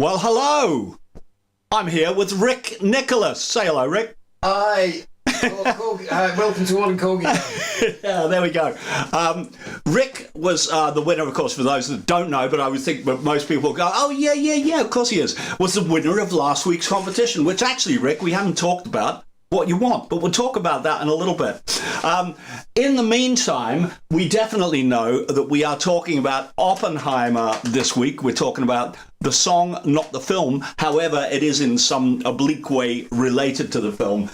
Well, hello. I'm here with Rick Nicholas. Say hello, Rick. Hi. Welcome to One and Korgis. Yeah, there we go. Rick was the winner, of course, for those that don't know, but I would think that most people go, oh, yeah, of course he is, was the winner of last week's competition, which actually, Rick, we haven't talked about what you want, but we'll talk about that in a little bit. In the meantime, we definitely know that we are talking about Oppenheimer this week. We're talking about the song, not the film. However, it is in some oblique way related to the film.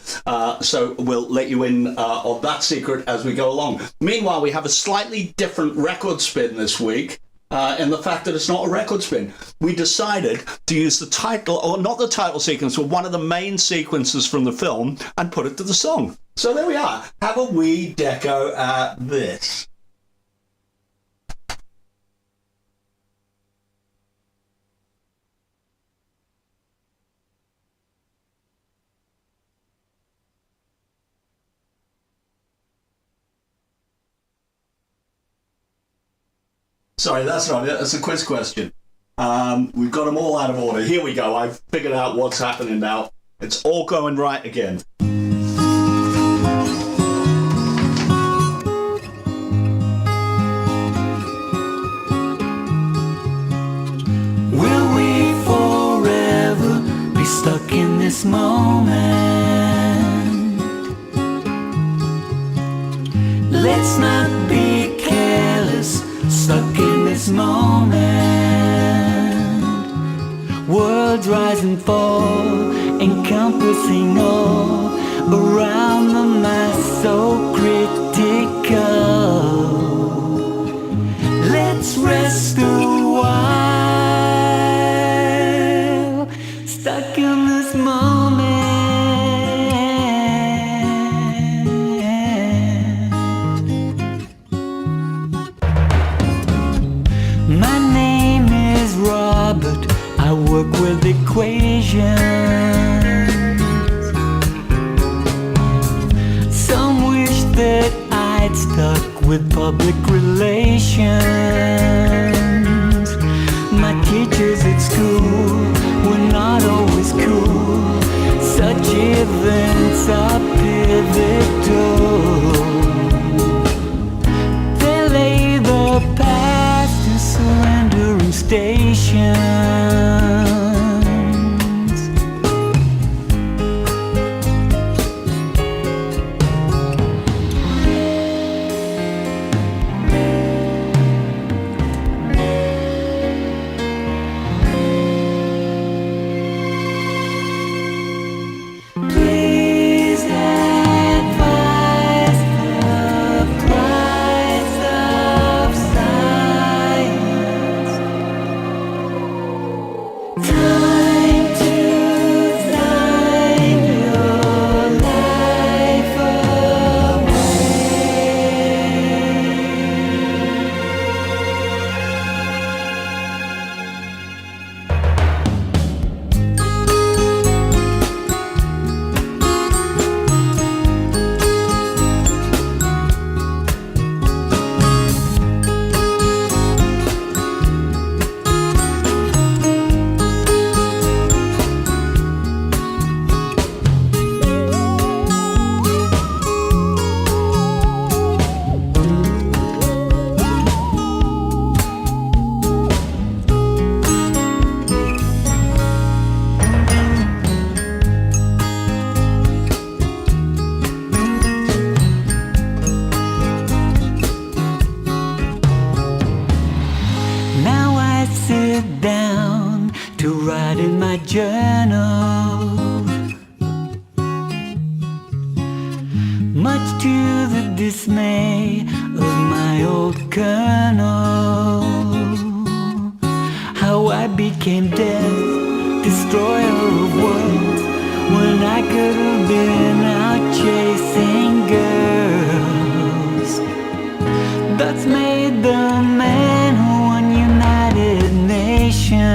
So we'll let you in on that secret as we go along. Meanwhile, we have a slightly different record spin this week. In the fact that it's not a record spin. We decided to use the title, or not the title sequence, but one of the main sequences from the film and put it to the song. So there we are. Have a wee deco at this. Sorry, that's not it. That's a quiz question. We've got them all out of order. Here we go. I've figured out what's happening now. It's all going right again. Will we forever be stuck in this moment? Let's not be careless, stuck in this moment. Worlds rise and fall, encompassing all around the mass, so critical. Let's rest a while, stuck in this moment. My name is Robert, I work with equations. Some wish that I'd stuck with public relations. My teachers at school were not always cool. Such events are pivotal. They lay the past to surrendering stations. Please advise the price of science. Time to sign your life away. Now I sit down to write in my journal, much to the dismay of my old colonel. How I became death, destroyer of worlds, when I could have been out chasing girls. That's made the man who won United Nations.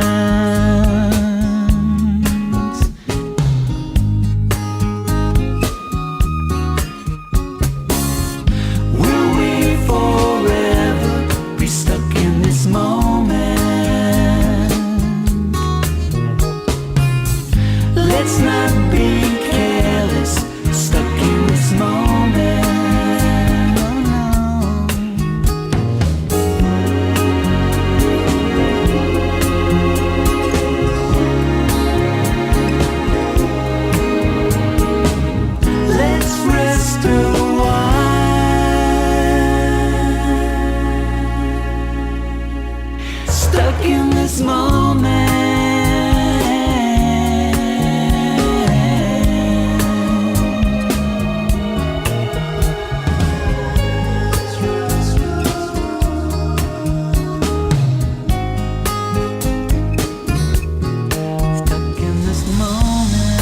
Will we forever be stuck in this moment? Let's not be careless, stuck in this moment. Let's rest a while, stuck in this moment. Stuck in this moment.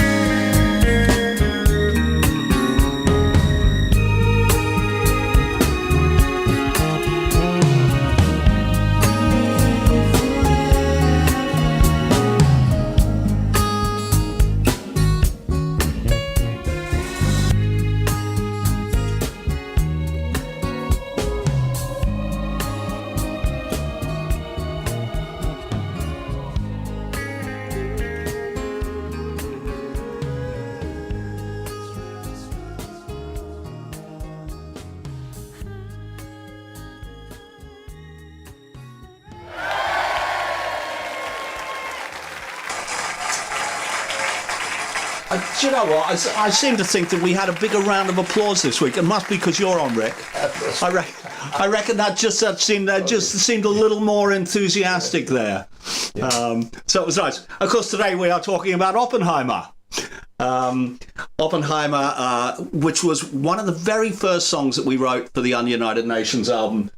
Do you know what? I seem to think that we had a bigger round of applause this week. It must be because you're on, Rick. I reckon that just seemed a little more enthusiastic there. So it was nice. Of course, today we are talking about Oppenheimer. Oppenheimer, which was one of the very first songs that we wrote for the Ununited Nations album.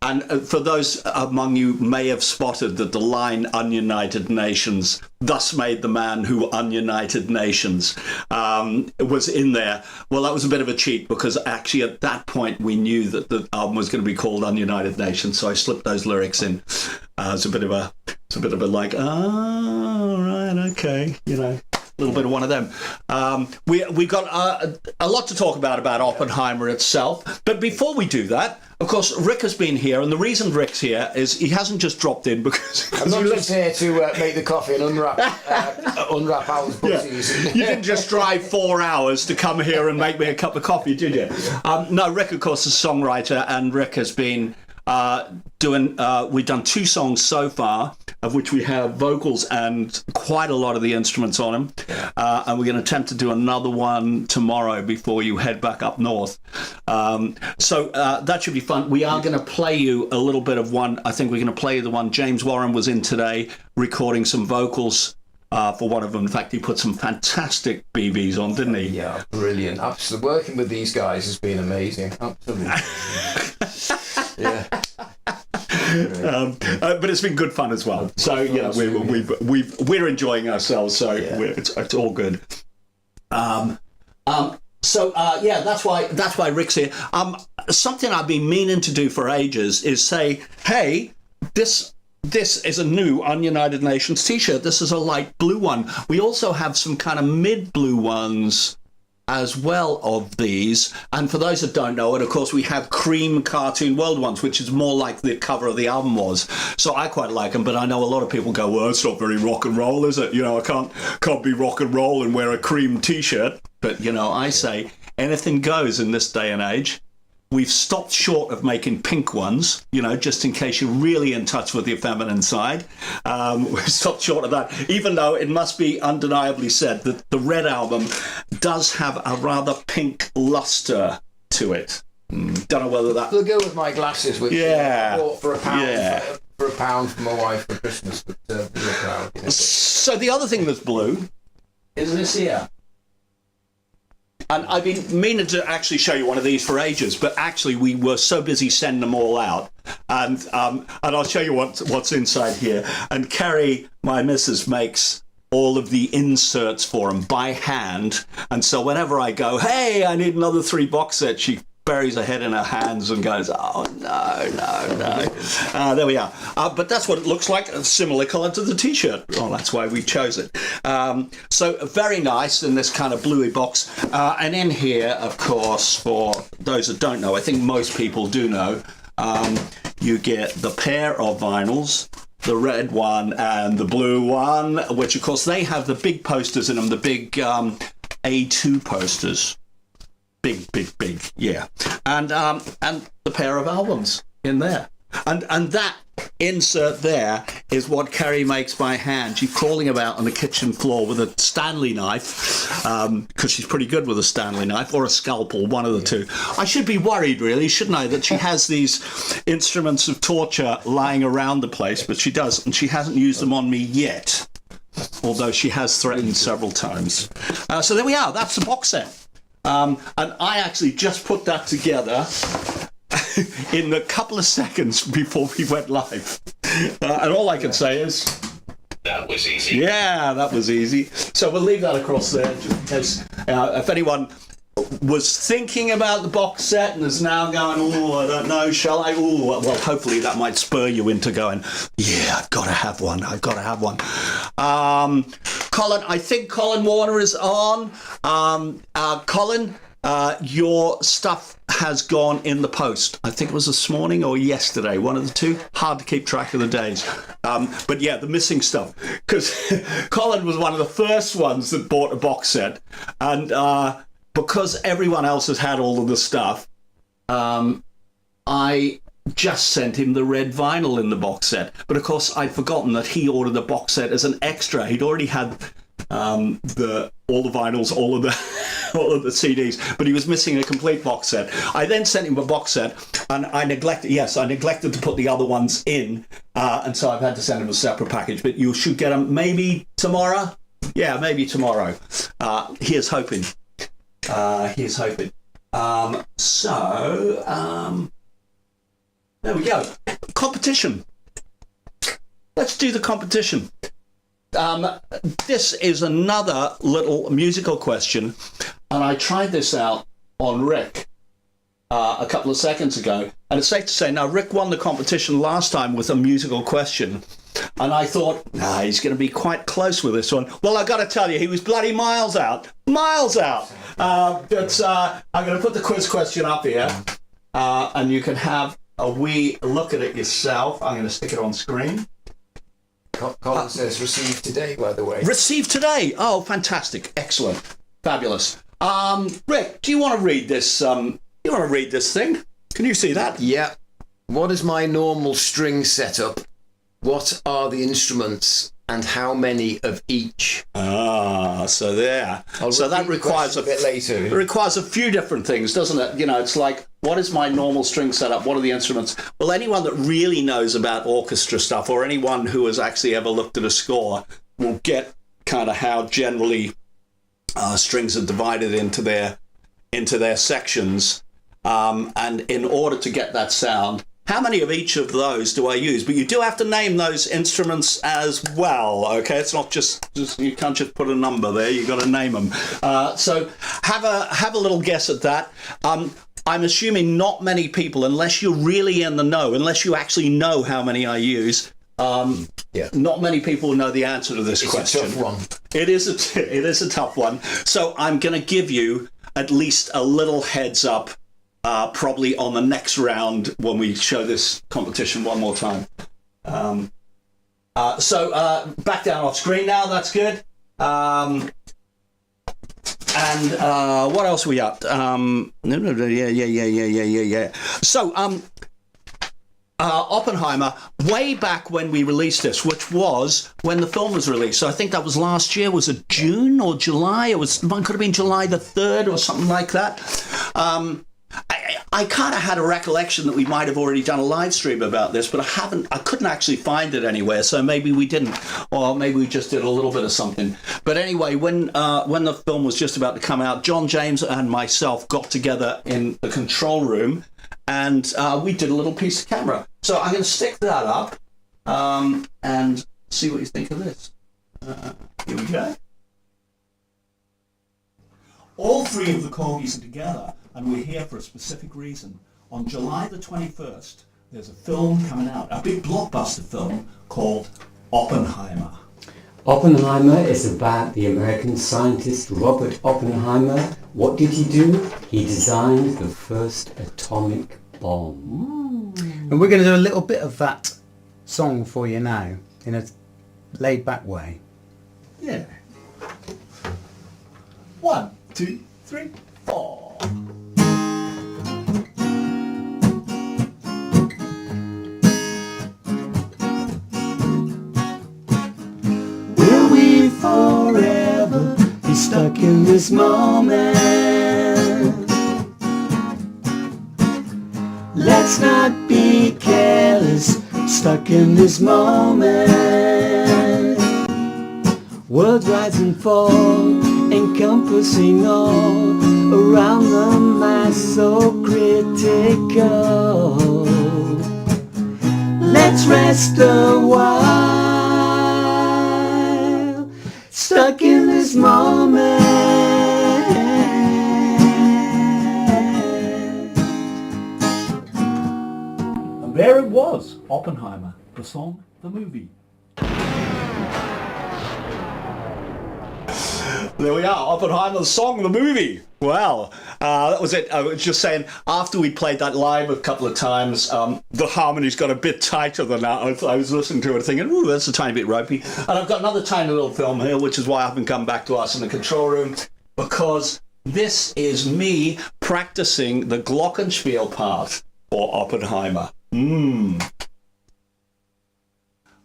And for those among you may have spotted that the line "Ununited Nations, thus made the man who ununited nations" was in there. Well, that was a bit of a cheat because actually at that point we knew that the album was going to be called Ununited Nations, so I slipped those lyrics in. It's a bit of a like, oh, right, okay, you know. A little bit of one of them. We've got a lot to talk about Oppenheimer itself. But before we do that, of course, Rick has been here. And the reason Rick's here is he hasn't just dropped in because... I'm not just here to make the coffee and unwrap Al's booksies. Yeah. You didn't just drive 4 hours to come here and make me a cup of coffee, did you? No, Rick, of course, is a songwriter. And Rick has been we've done 2 songs so far, of which we have vocals and quite a lot of the instruments on them. And we're going to attempt to do another one tomorrow before you head back up north. So that should be fun. We are going to play you a little bit of one. I think we're going to play you the one James Warren was in today, recording some vocals for one of them. In fact, he put some fantastic BBs on, didn't he? Yeah, brilliant. Absolutely. Working with these guys has been amazing. Absolutely. Yeah. But it's been good fun as well. So you know we're enjoying ourselves. So it's all good. That's why Rick's here. Something I've been meaning to do for ages is say, hey, this is a new Ununited Nations t-shirt. This is a light blue one. We also have some kind of mid-blue ones as well of these. And for those that don't know it, of course, we have cream cartoon world ones, which is more like the cover of the album was. So I quite like them, but I know a lot of people go, well, it's not very rock and roll, is it? You know, I can't be rock and roll and wear a cream t-shirt. But, you know, I say anything goes in this day and age. We've stopped short of making pink ones, you know, just in case you're really in touch with your feminine side. We've stopped short of that, even though it must be undeniably said that the Red Album does have a rather pink luster to it. Don't know whether that... They'll go with my glasses, which I bought for £1 for £1 for my wife for Christmas, but we were proud. You know. So the other thing that's blue is this here. And I've been meaning to actually show you one of these for ages, but actually we were so busy sending them all out. And I'll show you what's inside here. And Kerry, my missus, makes all of the inserts for them by hand. And so whenever I go, hey, I need another 3 box sets, she buries her head in her hands and goes, oh, no. There we are. But that's what it looks like, a similar colour to the T-shirt. Well, that's why we chose it. So very nice in this kind of bluey box. And in here, of course, for those that don't know, I think most people do know, you get the pair of vinyls, the red one and the blue one, which of course they have the big posters in them, the big A2 posters. Big, yeah. And the pair of albums in there. And that insert there is what Kerry makes by hand. She's crawling about on the kitchen floor with a Stanley knife, because she's pretty good with a Stanley knife, or a scalpel, one of the two. I should be worried, really, shouldn't I, that she has these instruments of torture lying around the place, but she does, and she hasn't used them on me yet, although she has threatened several times. So there we are, that's the box set. And I actually just put that together in a couple of seconds before we went live. And all I can say is... That was easy. Yeah, that was easy. So we'll leave that across there, just in case if anyone was thinking about the box set and is now going, oh, I don't know, shall I? Oh, well, hopefully that might spur you into going, yeah, I've got to have one. Colin, I think Colin Warner is on. Colin, your stuff has gone in the post. I think it was this morning or yesterday, one of the two. Hard to keep track of the days. But yeah, the missing stuff. Because Colin was one of the first ones that bought a box set. And because everyone else has had all of the stuff, I just sent him the red vinyl in the box set. But of course, I'd forgotten that he ordered the box set as an extra. He'd already had all the vinyls, all of the CDs, but he was missing a complete box set. I then sent him a box set, and I neglected to put the other ones in, and so I've had to send him a separate package. But you should get them maybe tomorrow. Yeah, maybe tomorrow. Here's hoping. There we go. Competition. Let's do the competition. This is another little musical question, and I tried this out on Rick a couple of seconds ago, and it's safe to say now Rick won the competition last time with a musical question, and I thought, he's going to be quite close with this one. Well, I got to tell you, he was bloody miles out. But I'm going to put the quiz question up here, and you can have a wee look at it yourself. I'm going to stick it on screen. Colin says received today, by the way. Received today. Oh, fantastic. Excellent. Fabulous. Rick, do you want to read this? You want to read this thing? Can you see that? Yeah. What is my normal string setup? What are the instruments and how many of each? So there. So that requires a bit later. It requires a few different things, doesn't it? You know, it's like, what is my normal string setup? What are the instruments? Well, anyone that really knows about orchestra stuff, or anyone who has actually ever looked at a score, will get kind of how generally strings are divided into their sections. And in order to get that sound, how many of each of those do I use? But you do have to name those instruments as well, okay? It's not just you can't just put a number there. You've got to name them. So have a little guess at that. I'm assuming not many people, unless you're really in the know, unless you actually know how many I use. Not many people know the answer to this question. It's a tough one. It is a tough one. So I'm going to give you at least a little heads up. Probably on the next round when we show this competition one more time. So back down off screen now, that's good. And what else are we up? Yeah. So Oppenheimer, way back when we released this, which was when the film was released. So I think that was last year. Was it June or July? It could have been July the 3rd or something like that. I kind of had a recollection that we might have already done a live stream about this, but I couldn't actually find it anywhere, so maybe we didn't, or maybe we just did a little bit of something. But anyway, when the film was just about to come out, John James and myself got together in the control room, and we did a little piece of camera. So I'm going to stick that up and see what you think of this. Here we go. All three of the Korgis are together, and we're here for a specific reason. On July the 21st, there's a film coming out, a big blockbuster film called Oppenheimer. Oppenheimer is about the American scientist Robert Oppenheimer. What did he do? He designed the first atomic bomb. And we're going to do a little bit of that song for you now in a laid back way. Yeah. 1, 2, 3, 4. Will we forever be stuck in this moment? Let's not be careless, stuck in this moment. Worlds rise and fall, encompassing all around the mass, so critical. Let's rest a while, stuck in this moment. And there it was, Oppenheimer, the song, the movie. There we are, Oppenheimer, the song, the movie. Wow, that was it. I was just saying, after we played that live a couple of times, the harmonies got a bit tighter than that. I was listening to it thinking, ooh, that's a tiny bit ropey. And I've got another tiny little film here, which is why I haven't come back to us in the control room, because this is me practicing the glockenspiel part for Oppenheimer.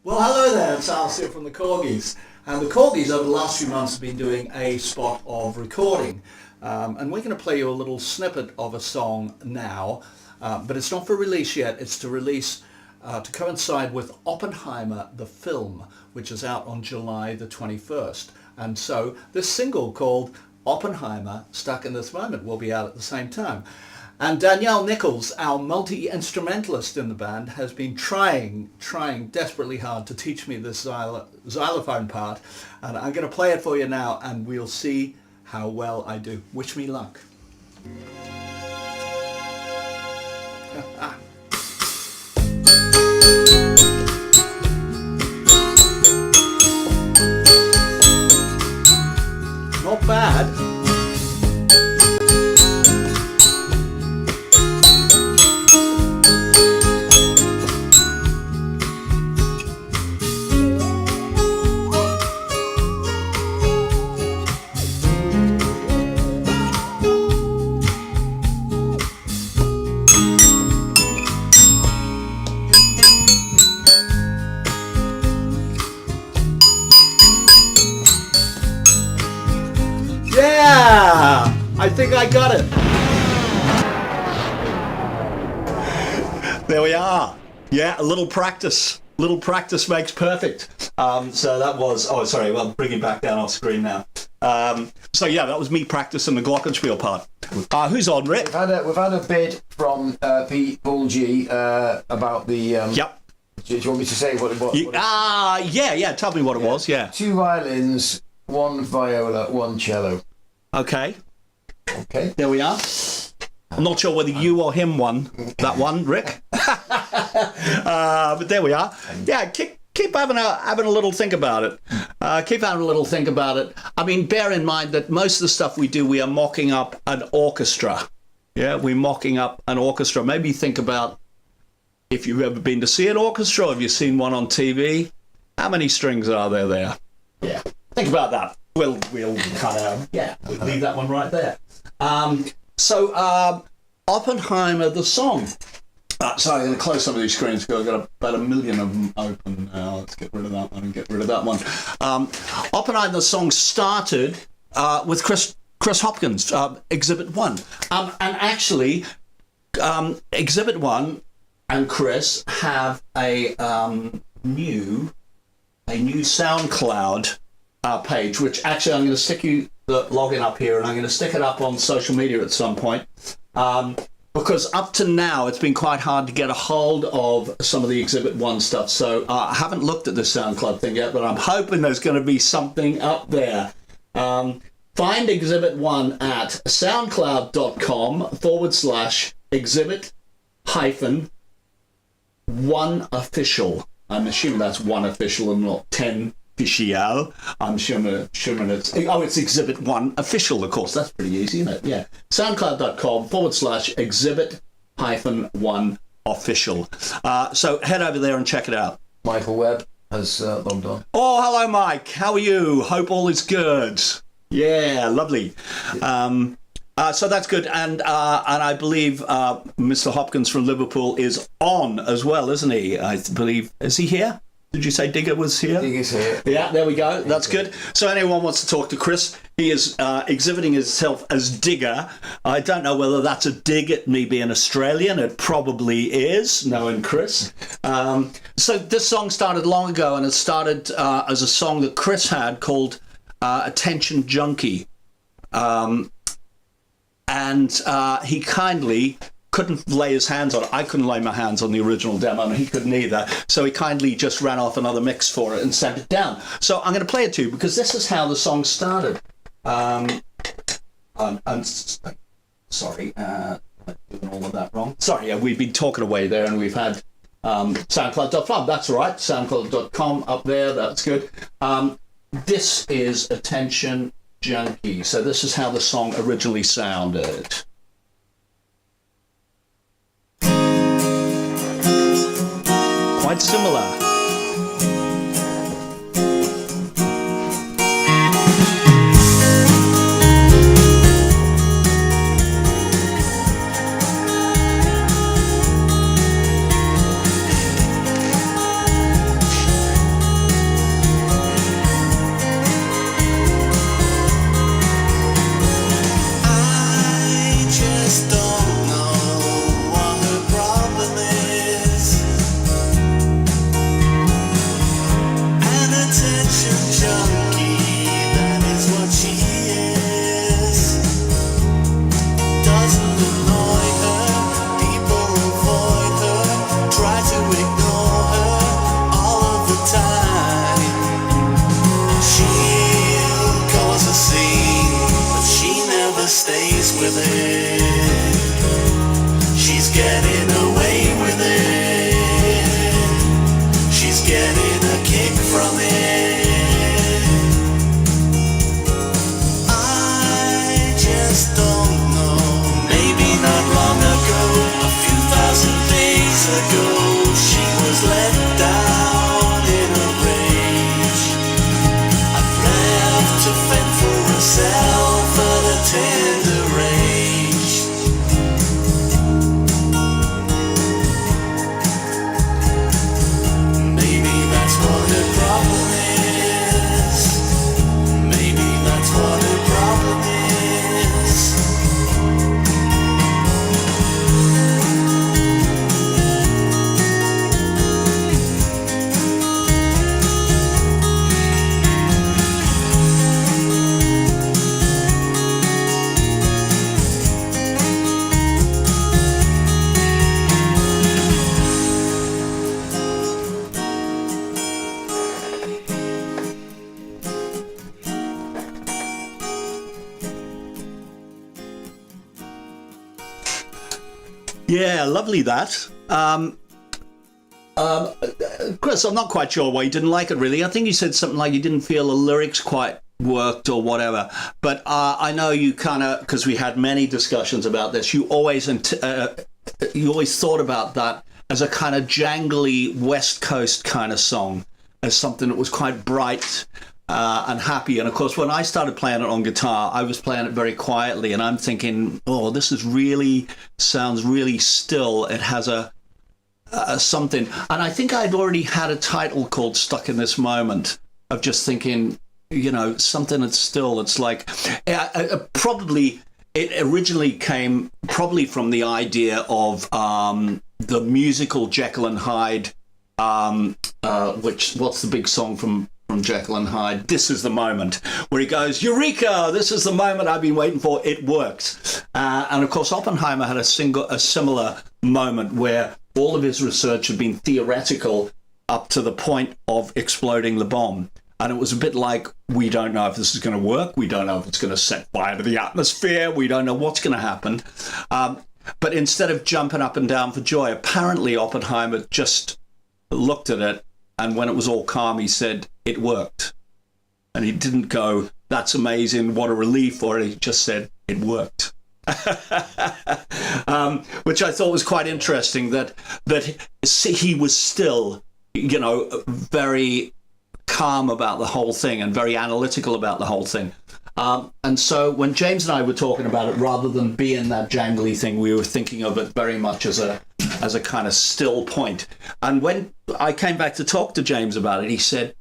Well, hello there, it's Alice here from the Korgis. And the Korgis over the last few months have been doing a spot of recording. And we're going to play you a little snippet of a song now, but it's not for release yet. It's to release to coincide with Oppenheimer, the film, which is out on July the 21st. And so this single called Oppenheimer, Stuck in This Moment, will be out at the same time. And Danielle Nichols, our multi-instrumentalist in the band, has been trying desperately hard to teach me this xylophone part. And I'm going to play it for you now, and we'll see how well I do. Wish me luck. Not bad. Yeah! I think I got it. There we are. Yeah, a little practice. Little practice makes perfect. So that was, oh, sorry, well, bring it back down off screen now. So yeah, that was me practicing the glockenspiel part. Who's on, Rick? We've had a bid from Paul G about the... Yep. Do you want me to say what it was? Yeah, tell me what it was, yeah. 2 violins, 1 viola, 1 cello. Okay. Okay. There we are. I'm not sure whether you or him won that one, Rick. But there we are. Yeah, keep having a little think about it. Keep having a little think about it. I mean, bear in mind that most of the stuff we do, we are mocking up an orchestra. Yeah, we're mocking up an orchestra. Maybe think about if you've ever been to see an orchestra, or have you seen one on TV? How many strings are there? Yeah, think about that. We'll kind of, we'll leave that one right there. So Oppenheimer, the song. Sorry, I'm going to close some of these screens because I've got about 1 million of them open now. Let's get rid of that one and get rid of that one. Oppenheimer, the song started with Chris Hopkins, Exhibit 1. And actually, Exhibit 1 and Chris have a new SoundCloud page, which actually I'm going to stick you the login up here, and I'm going to stick it up on social media at some point. Because up to now, it's been quite hard to get a hold of some of the Exhibit 1 stuff. So I haven't looked at the SoundCloud thing yet, but I'm hoping there's going to be something up there. Find Exhibit 1 at soundcloud.com/exhibit-1 official. I'm assuming that's 1 official and not 10 official. I'm sure it's Exhibit 1 official, of course. That's pretty easy, isn't it? Yeah. soundcloud.com/exhibit-1 official. So head over there and check it out. Michael Webb has logged on. Oh, hello, Mike. How are you? Hope all is good. Yeah, lovely. So that's good, and I believe Mr. Hopkins from Liverpool is on as well, isn't he? I believe, is he here? Did you say Digger was here? Digger's here. Yeah, there we go. That's good. So anyone wants to talk to Chris, he is exhibiting himself as Digger. I don't know whether that's a dig at me being Australian. It probably is, knowing Chris. So this song started long ago, and it started as a song that Chris had called Attention Junkie. And he kindly couldn't lay his hands on it. I couldn't lay my hands on the original demo, and he couldn't either. So he kindly just ran off another mix for it and sent it down. So I'm going to play it to you because this is how the song started. I'm sorry, I'm doing all of that wrong. Sorry, we've been talking away there, and we've had SoundCloud.com. That's all right, SoundCloud.com up there. That's good. This is Attention Junkie. So this is how the song originally sounded. Quite similar. Stays with it. She's getting away with it. She's getting a kick from it. I just don't know. Maybe not long ago, a few thousand days ago, she was let down in a rage. I've left to fend for herself at a tender age. Maybe that's what her problem is. Maybe that's what her problem is. Yeah, lovely that. Chris, I'm not quite sure why you didn't like it, really. I think you said something like you didn't feel the lyrics quite worked or whatever. But I know you kind of, because we had many discussions about this, you always thought about that as a kind of jangly West Coast kind of song, as something that was quite bright and happy. And of course, when I started playing it on guitar, I was playing it very quietly, and I'm thinking, oh, this is really sounds really still. It has a something, and I think I'd already had a title called "Stuck in This Moment," of just thinking, you know, something that's still. It's like probably it originally came probably from the idea of the musical Jekyll and Hyde, which what's the big song from Jekyll and Hyde? This Is the Moment, where he goes, Eureka, this is the moment I've been waiting for, it worked. And of course Oppenheimer had a similar moment where all of his research had been theoretical up to the point of exploding the bomb. And it was a bit like, we don't know if this is going to work, we don't know if it's going to set fire to the atmosphere, we don't know what's going to happen. But instead of jumping up and down for joy, apparently Oppenheimer just looked at it, and when it was all calm, he said, it worked. And he didn't go, that's amazing, what a relief, or he just said, it worked. Which I thought was quite interesting, that he was still very calm about the whole thing and very analytical about the whole thing. And so when James and I were talking about it, rather than being that jangly thing, we were thinking of it very much as a kind of still point. And when I came back to talk to James about it, he said,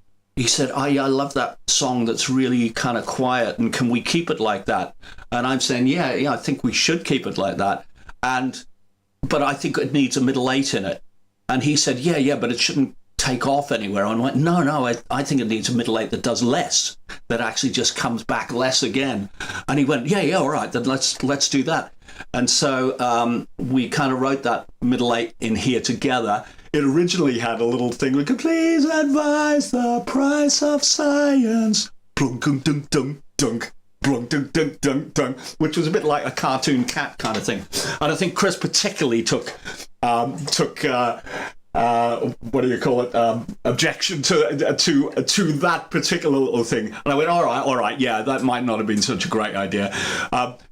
I love that song that's really kind of quiet, and can we keep it like that? And I'm saying, yeah, I think we should keep it like that. But I think it needs a middle eight in it. And he said, yeah, but it shouldn't take off anywhere. And I went, no, I think it needs a middle eight that does less, that actually just comes back less again. And he went, yeah, all right, then let's do that. And so we kind of wrote that middle eight in here together. It originally had a little thing like, please advise the price of science, plunk dunk dunk dunk, plunk dunk dunk dunk dunk, which was a bit like a cartoon cat kind of thing. And I think Chris particularly took what do you call it? Objection to that particular little thing. And I went, all right, yeah, that might not have been such a great idea.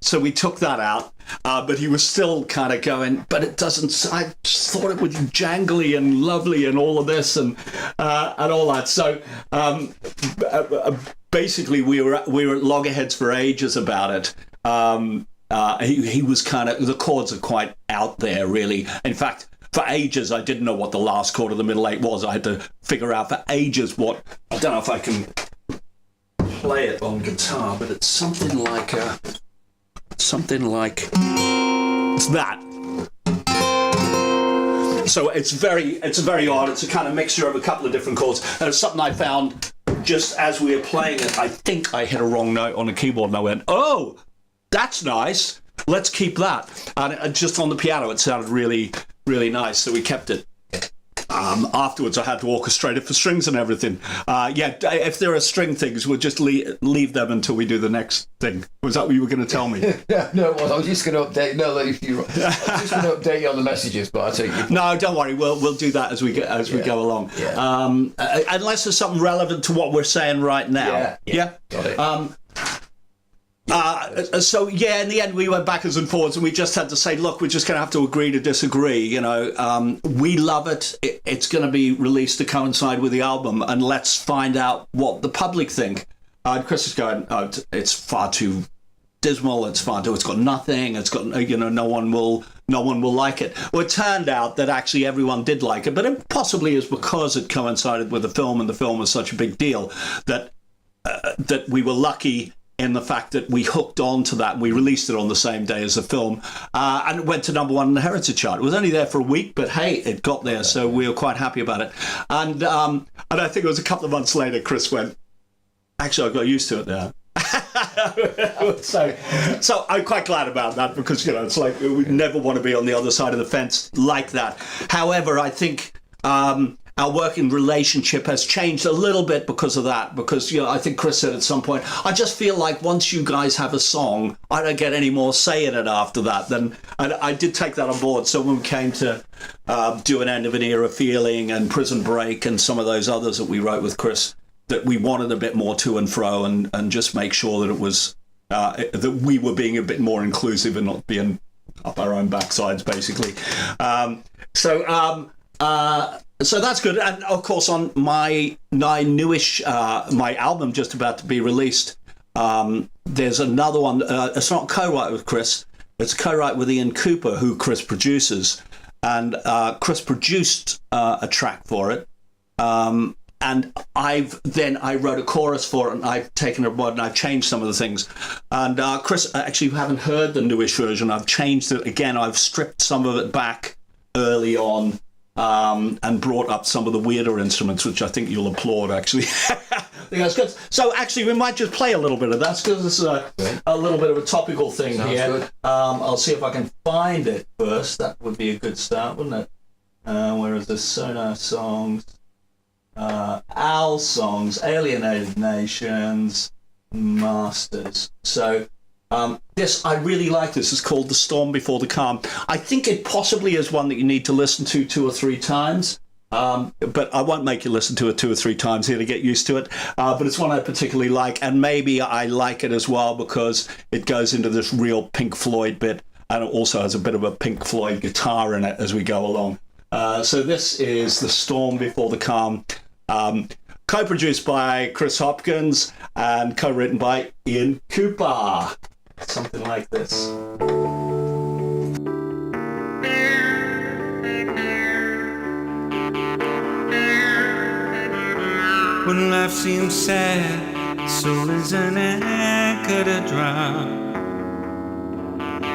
So we took that out, but he was still kind of going, but it doesn't. I just thought it was jangly and lovely and all of this and all that. So basically, we were at loggerheads for ages about it. He was kind of, the chords are quite out there, really. In fact, for ages, I didn't know what the last chord of the middle eight was. I had to figure out for ages what. I don't know if I can play it on guitar, but it's something like it's that. So it's very odd. It's a kind of mixture of a couple of different chords, and it's something I found just as we were playing it. I think I hit a wrong note on the keyboard, and I went, "Oh, that's nice. Let's keep that." And just on the piano, it sounded really, really nice, so we kept it. Afterwards, I had to orchestrate it for strings and everything. If there are string things, we'll just leave them until we do the next thing. Was that what you were going to tell me? No, I was just going to update. No, I was just going to update you on the messages, but I take you. No, don't worry. We'll do that as we go along. Yeah. Unless there's something relevant to what we're saying right now. Yeah. Got it. So in the end we went backwards and forwards, and we just had to say, look, we're just going to have to agree to disagree. We love it. It's going to be released to coincide with the album, and let's find out what the public think. And Chris is going, it's far too dismal. It's got nothing. It's got no one will like it. Well, it turned out that actually everyone did like it, but it possibly is because it coincided with the film, and the film was such a big deal that we were lucky in the fact that we hooked on to that. We released it on the same day as the film, and it went to number one on the Heritage chart. It was only there for a week, but hey, it got there, so we were quite happy about it. And I think it was a couple of months later, Chris went, actually, I got used to it now. So I'm quite glad about that, because it's like we never want to be on the other side of the fence like that. However, I think our working relationship has changed a little bit because of that, because I think Chris said at some point, I just feel like once you guys have a song, I don't get any more say in it after that. And I did take that on board. So when we came to do An End of an Era Feeling and Prison Break and some of those others that we wrote with Chris, that we wanted a bit more to and fro, and just make sure that it was that we were being a bit more inclusive and not being up our own backsides, basically. So that's good. And of course, on my newish, my album just about to be released, there's another one. It's not co-write with Chris. It's a co-write with Ian Cooper, who Chris produces. And Chris produced a track for it. And I wrote a chorus for it, and I've taken it and I've changed some of the things. And Chris, actually, you haven't heard the newish version. I've changed it again. I've stripped some of it back early on. And brought up some of the weirder instruments, which I think you'll applaud, actually. I think that's good. So, actually, we might just play a little bit of that, because this is a little bit of a topical thing. Sounds here. Good. I'll see if I can find it first. That would be a good start, wouldn't it? Where is this? Sonar Songs, Al Songs, Alienated Nations, Masters. So, this, I really like this. It's called The Storm Before the Calm. I think it possibly is one that you need to listen to 2 or 3 times. But I won't make you listen to it 2 or 3 times here to get used to it. But it's one I particularly like. And maybe I like it as well because it goes into this real Pink Floyd bit. And it also has a bit of a Pink Floyd guitar in it as we go along. So this is The Storm Before the Calm, co-produced by Chris Hopkins and co-written by Ian Cooper. Something like this. When life seems sad, soul is an anchor to drop,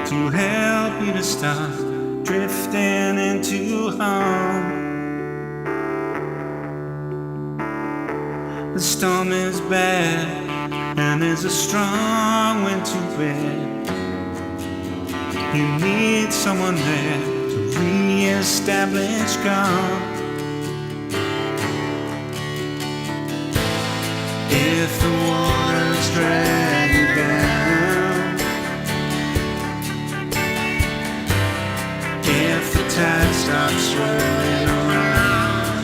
to help you to stop drifting into harm. The storm is bad, and there's a strong wind to it. You need someone there to re-establish calm. If the waters drag you down, if the tide stops swirling around,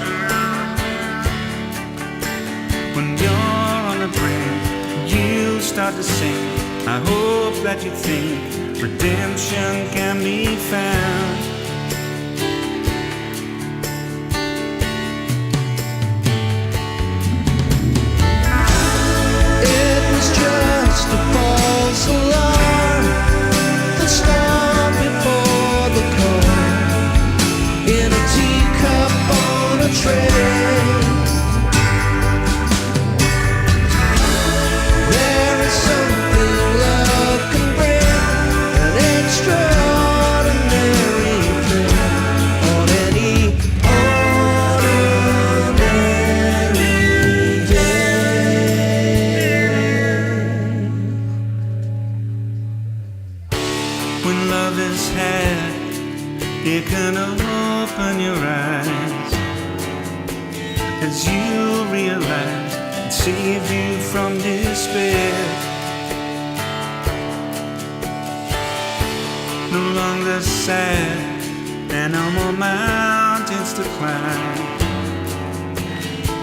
when you're on the brink, you start to sink. I hope that you think redemption can be found. Just a false alarm, the storm before the calm, in a teacup on a tray. There is something love can bring, an extraordinary thing on any ordinary day. When love is had, it can open your eyes as you realize it saved you from despair. No longer sad, and no more mountains to climb.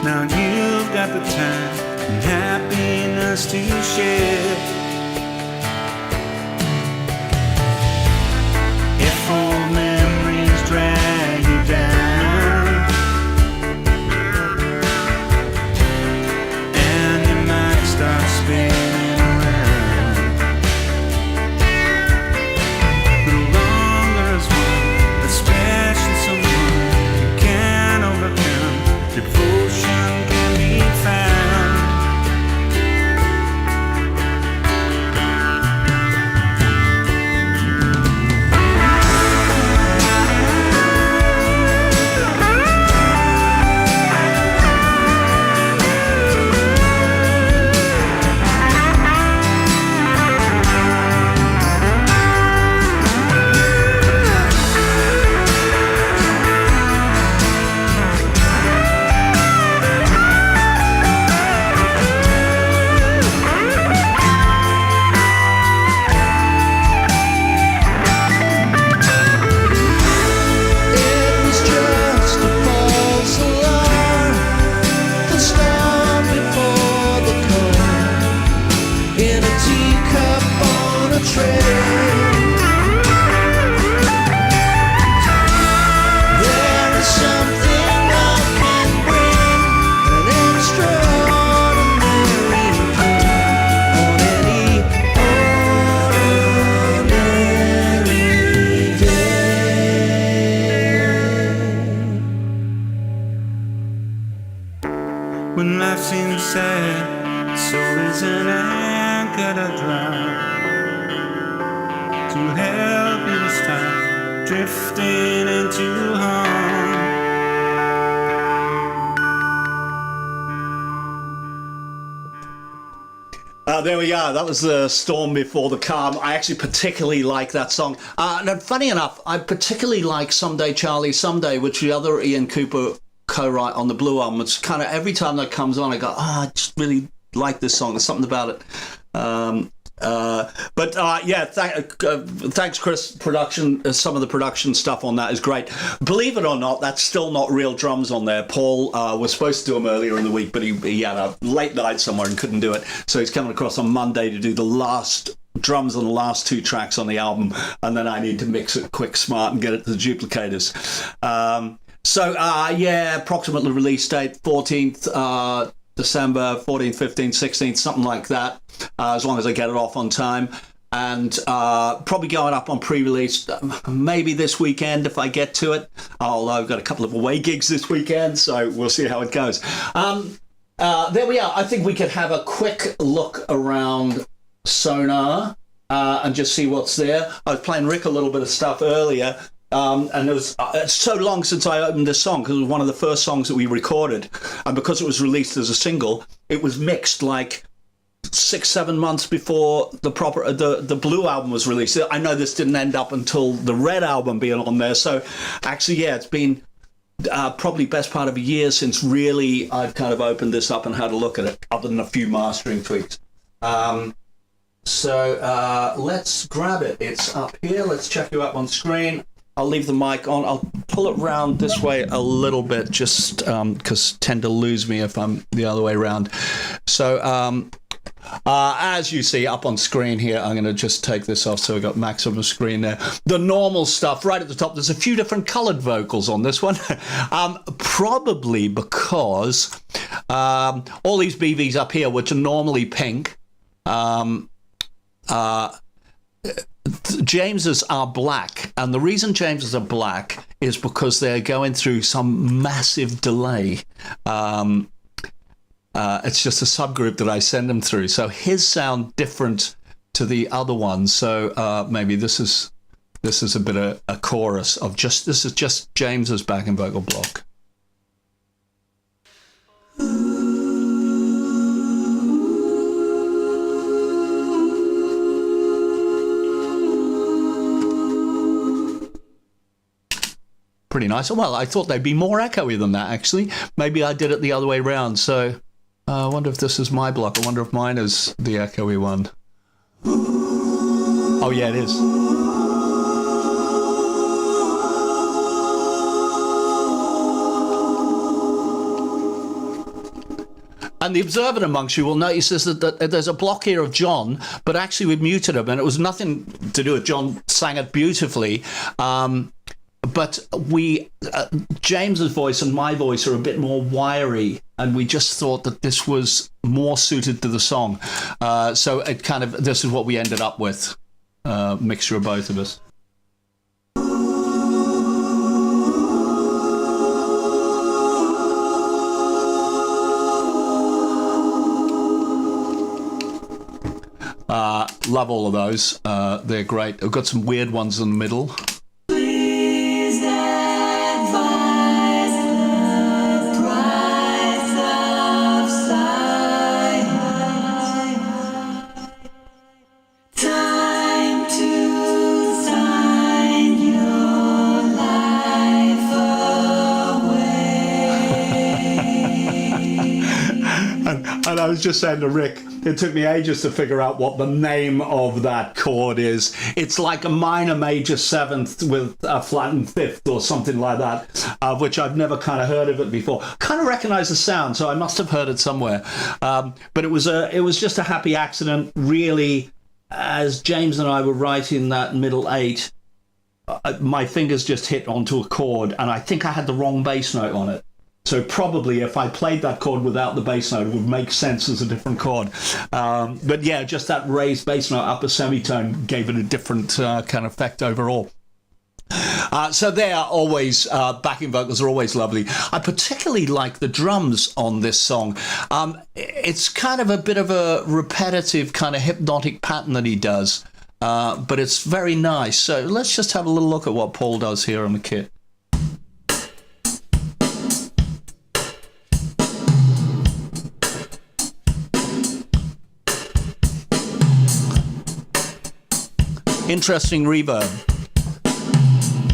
Now you've got the time and happiness to share. If old memories drag you down, and your mind starts spinning around, no longer is one, but special someone you can overcome. Devotion can be found. When life seems sad, so is an anchor to drown, to help you to stop drifting into harm. There we go. That was The Storm Before the Calm. I actually particularly like that song. And funny enough, I particularly like Someday Charlie Someday, which the other Ian Cooper co-write on the Blue album. It's kind of every time that comes on, I go, I just really like this song. There's something about it. Thanks, Chris. Production, some of the production stuff on that is great. Believe it or not, that's still not real drums on there. Paul was supposed to do them earlier in the week, but he had a late night somewhere and couldn't do it. So he's coming across on Monday to do the last drums on the last 2 tracks on the album, and then I need to mix it quick, smart, and get it to the duplicators. Approximately release date 14th December, 14th, 15th, 16th, something like that, as long as I get it off on time. And probably going up on pre-release maybe this weekend if I get to it. Although I've got a couple of away gigs this weekend, so we'll see how it goes. There we are. I think we could have a quick look around Sonar and just see what's there. I was playing Rick a little bit of stuff earlier, and it was it's so long since I opened this song because it was one of the first songs that we recorded, and because it was released as a single, it was mixed like 6-7 months before the Blue album was released. I know this didn't end up until the Red album being on there, so actually, yeah, it's been probably best part of a year since really I've kind of opened this up and had a look at it, other than a few mastering tweaks. So let's grab it. It's up here. Let's check you up on screen. I'll leave the mic on. I'll pull it around this way a little bit just because tend to lose me if I'm the other way around. So as you see up on screen here, I'm going to just take this off so we've got maximum screen there. The normal stuff right at the top. There's a few different colored vocals on this one. Probably because all these BVs up here, which are normally pink, James's are black, and the reason James's are black is because they're going through some massive delay. It's just a subgroup that I send them through, so his sound different to the other ones. So maybe this is a bit of a chorus of this is just James's backing vocal block. Pretty nice. Well, I thought they'd be more echoey than that, actually. Maybe I did it the other way around. So I wonder if this is my block. I wonder if mine is the echoey one. Oh, yeah, it is. And the observant amongst you will notice that there's a block here of John, but actually we've muted him, and it was nothing to do with John sang it beautifully. But James's voice and my voice are a bit more wiry, and we just thought that this was more suited to the song. So it this is what we ended up with, mixture of both of us. Love all of those. They're great. I've got some weird ones in the middle. And I was just saying to Rick, it took me ages to figure out what the name of that chord is. It's like a minor major seventh with a flattened fifth or something like that, which I've never kind of heard of it before. Kind of recognize the sound, so I must have heard it somewhere. But it was just a happy accident, really. As James and I were writing that middle eight, my fingers just hit onto a chord, and I think I had the wrong bass note on it. So probably if I played that chord without the bass note, it would make sense as a different chord. But yeah, just that raised bass note up a semitone gave it a different kind of effect overall. So they are always, backing vocals are always lovely. I particularly like the drums on this song. It's kind of a bit of a repetitive kind of hypnotic pattern that he does, but it's very nice. So let's just have a little look at what Paul does here on the kit. Interesting reverb.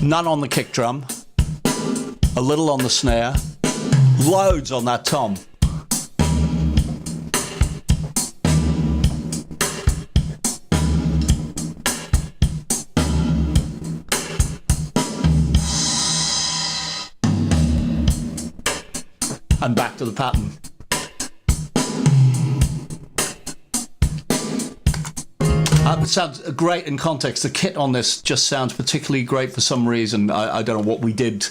None on the kick drum. A little on the snare. Loads on that tom. And back to the pattern. It sounds great in context. The kit on this just sounds particularly great for some reason. I don't know what we did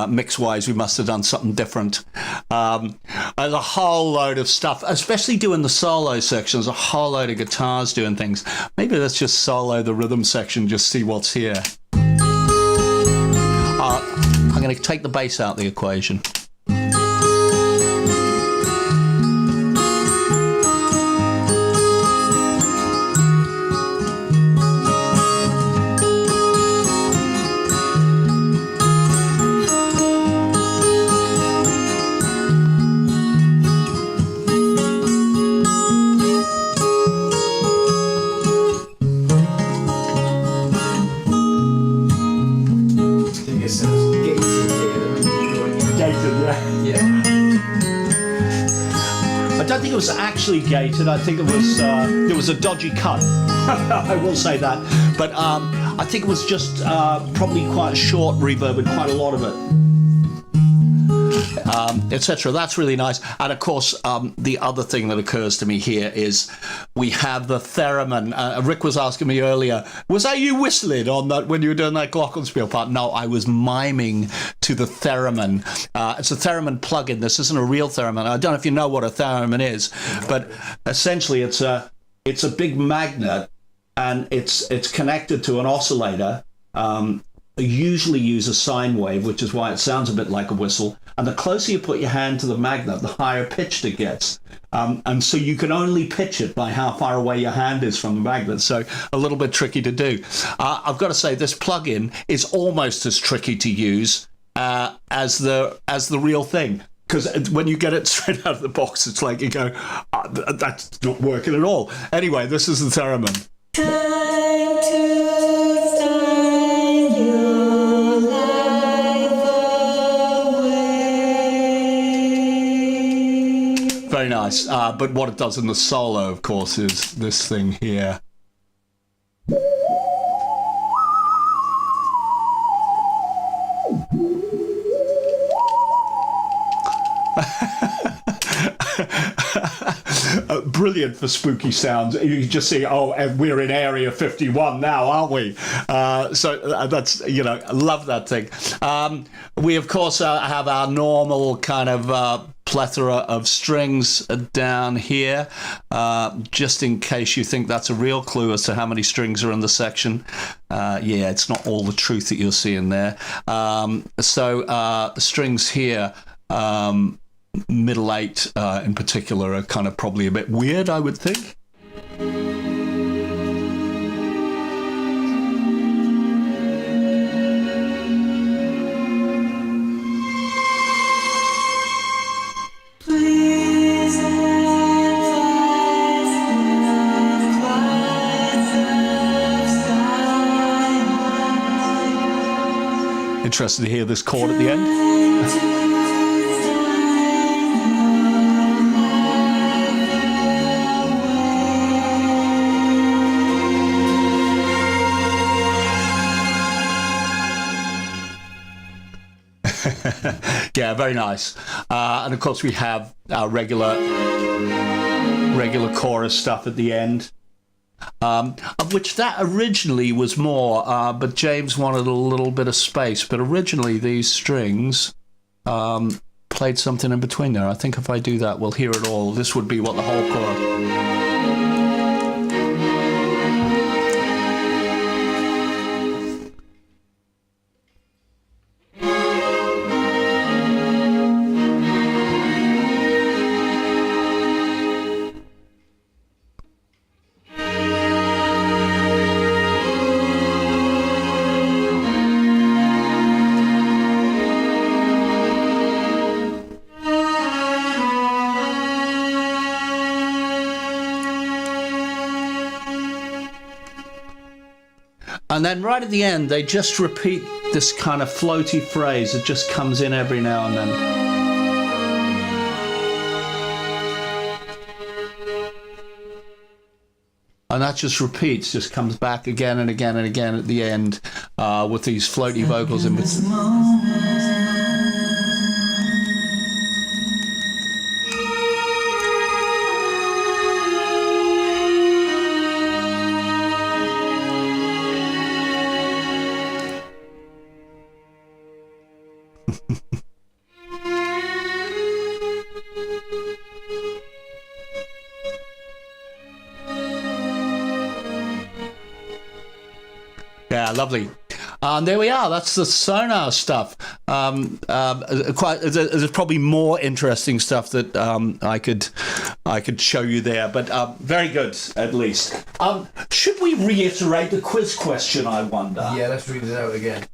mix-wise. We must have done something different. There's a whole load of stuff, especially doing the solo sections, a whole load of guitars doing things. Maybe let's just solo the rhythm section, just see what's here. I'm going to take the bass out of the equation. I don't think it was actually gated. I think it was there was a dodgy cut. I will say that, but I think it was just probably quite a short reverb and quite a lot of it, etc. That's really nice. And of course, the other thing that occurs to me here is we have the theremin. Rick was asking me earlier, was that you whistling on that when you were doing that glockenspiel part? No, I was miming to the theremin. It's a theremin plugin. This isn't a real theremin. I don't know if you know what a theremin is, but essentially it's a big magnet, and it's connected to an oscillator. Usually use a sine wave, which is why it sounds a bit like a whistle. And the closer you put your hand to the magnet, the higher pitched it gets. And so you can only pitch it by how far away your hand is from the magnet. So a little bit tricky to do. I've got to say, this plugin is almost as tricky to use as the real thing. Because when you get it straight out of the box, it's like you go, that's not working at all. Anyway, this is the theremin. Very nice. But what it does in the solo, of course, is this thing here. Brilliant for spooky sounds. You just see, oh, and we're in Area 51 now, aren't we? So that's, I love that thing. We, of course, have our normal kind of plethora of strings down here, just in case you think that's a real clue as to how many strings are in the section. Yeah, it's not all the truth that you're seeing there. So the strings here, middle eight in particular, are kind of probably a bit weird, I would think. Interested to hear this chord at the end. Yeah, very nice. And of course we have our regular chorus stuff at the end, of which that originally was more, but James wanted a little bit of space. But originally these strings played something in between there. I think if I do that, we'll hear it all. This would be what the whole chorus... And then right at the end, they just repeat this kind of floaty phrase that just comes in every now and then. And that just repeats, just comes back again and again and again at the end with these floaty vocals in between. Yeah, lovely. And there we are. That's the Sonar stuff. There's probably more interesting stuff that I could show you there, but very good at least. Should we reiterate the quiz question? I wonder. Yeah, let's read it out again.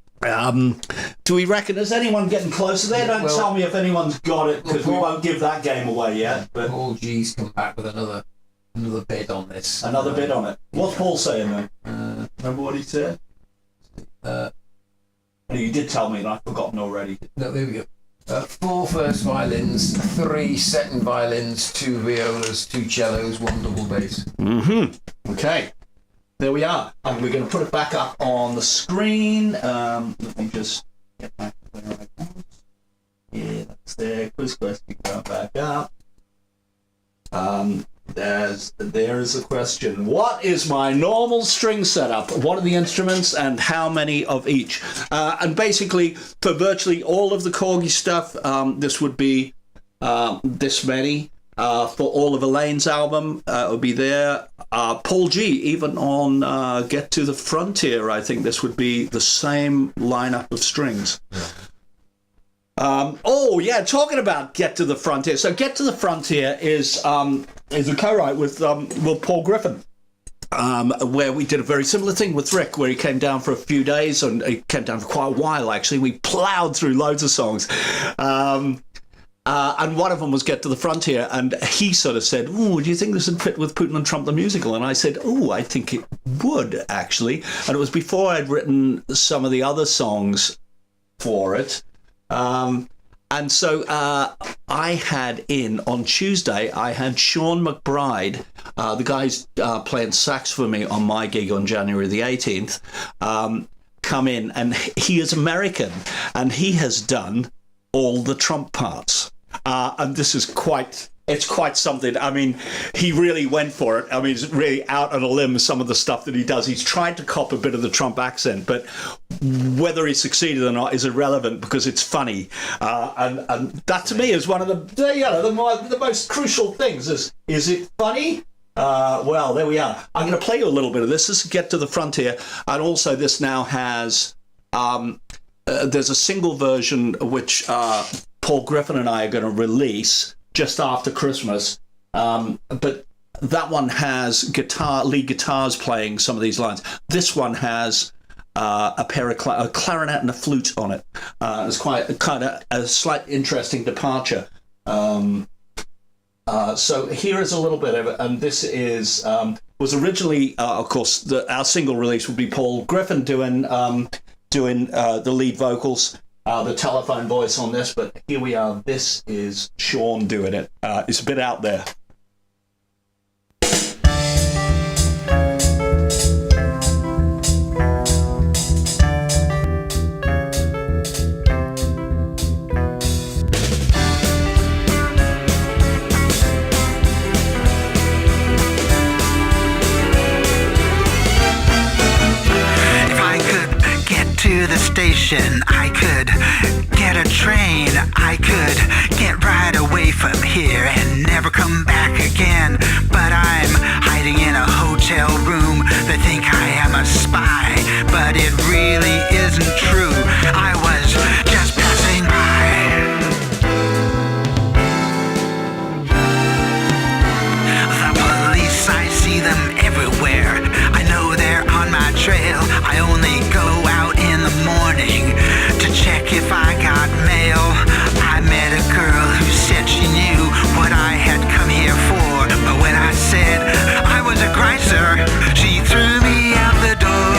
Do we reckon? Is anyone getting closer there? Don't Well, tell me if anyone's got it, because we won't give that game away yet. But Paul G's come back with another bid on this. another bit on it. What's Paul saying then? Remember what he said? You did tell me, and I've forgotten already. No, there we go. 4 first violins, 3 second violins, 2 violas, 2 cellos, 1 double bass. Mm-hmm. Okay. There we are. And we're going to put it back up on the screen. Let me just get back to where I was. Yeah, that's there. Quiz question going back up. There's a question. What is my normal string setup? What are the instruments and how many of each? And basically, for virtually all of the Korgis stuff, this would be this many. For all of Elaine's album, it would be there. Paul G, even on Get to the Frontier, I think this would be the same lineup of strings. Yeah. Talking about Get to the Frontier. So Get to the Frontier is a co-write with Paul Griffin, where we did a very similar thing with Rick, where he came down for a few days, and he came down for quite a while, actually. We ploughed through loads of songs. And one of them was Get to the Frontier, and he sort of said, "Oh, do you think this would fit with Putin and Trump the musical?" And I said, "Oh, I think it would, actually." And it was before I'd written some of the other songs for it. And so I had on Tuesday, I had Sean McBride, the guy's playing sax for me on my gig on January the 18th, come in, and he is American, and he has done all the Trump parts. And this is quite something. I mean, he really went for it. I mean, he's really out on a limb, some of the stuff that he does. He's tried to cop a bit of the Trump accent, but whether he succeeded or not is irrelevant, because it's funny. And that to me is one of the most crucial things. Is it funny? Well, there we are. I'm going to play you a little bit of this. This is Get to the Frontier. And also this now has... there's a single version which Paul Griffin and I are going to release just after Christmas, but that one has lead guitars playing some of these lines. This one has a pair of a clarinet and a flute on it. It's quite kind of a slight interesting departure. So here is a little bit of it, and this is was originally, of course, our single release would be Paul Griffin doing the lead vocals, the telephone voice on this, but here we are. This is Sean doing it. It's a bit out there. To the station, I could get a train, I could get right away from here and never come back again. But I'm hiding in a hotel room. They think I am a spy, but it really isn't true. I was just passing by. The police, I see them everywhere. I know they're on my trail. I only go out in the morning to check if I got mail. I met a girl who said she knew what I had come here for, but when I said I was a Greiser, she threw me out the door.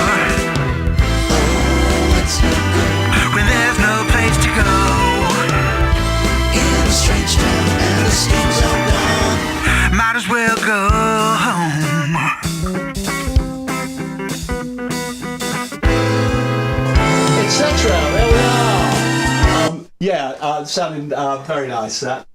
When there's no place to go in a strange town and the schemes are gone, might as well go home. Etc. There we are. Sounding very nice. That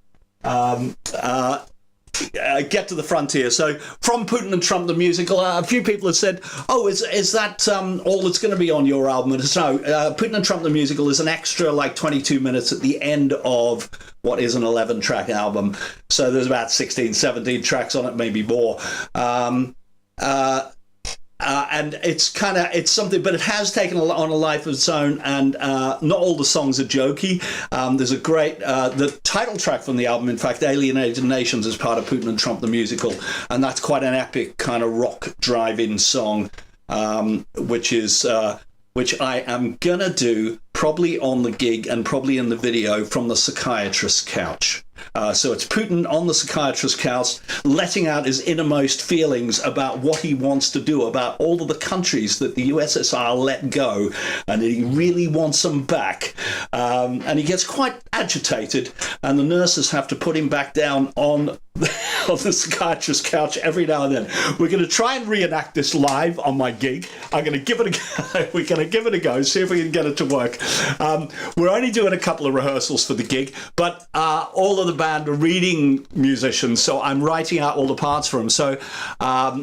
Get to the Frontier. So from Putin and Trump the musical, a few people have said, "Oh, is that all that's going to be on your album?" And no, Putin and Trump the musical is an extra 22 minutes at the end of what is an 11-track album. So there's about 16, 17 tracks on it, maybe more. and it's something, but it has taken on a life of its own, and not all the songs are jokey. There's a great, the title track from the album, in fact, Alienated Nations, is part of Putin and Trump the Musical, and that's quite an epic kind of rock drive-in song, which I am gonna do probably on the gig and probably in the video from the psychiatrist's couch. So it's Putin on the psychiatrist's couch, letting out his innermost feelings about what he wants to do, about all of the countries that the USSR let go, and he really wants them back. And he gets quite agitated, and the nurses have to put him back down on the psychiatrist's couch every now and then. We're going to try and reenact this live on my gig. I'm going to give it a go. We're going to give it a go, see if we can get it to work. We're only doing a couple of rehearsals for the gig, but all of the band are reading musicians, so I'm writing out all the parts for them. So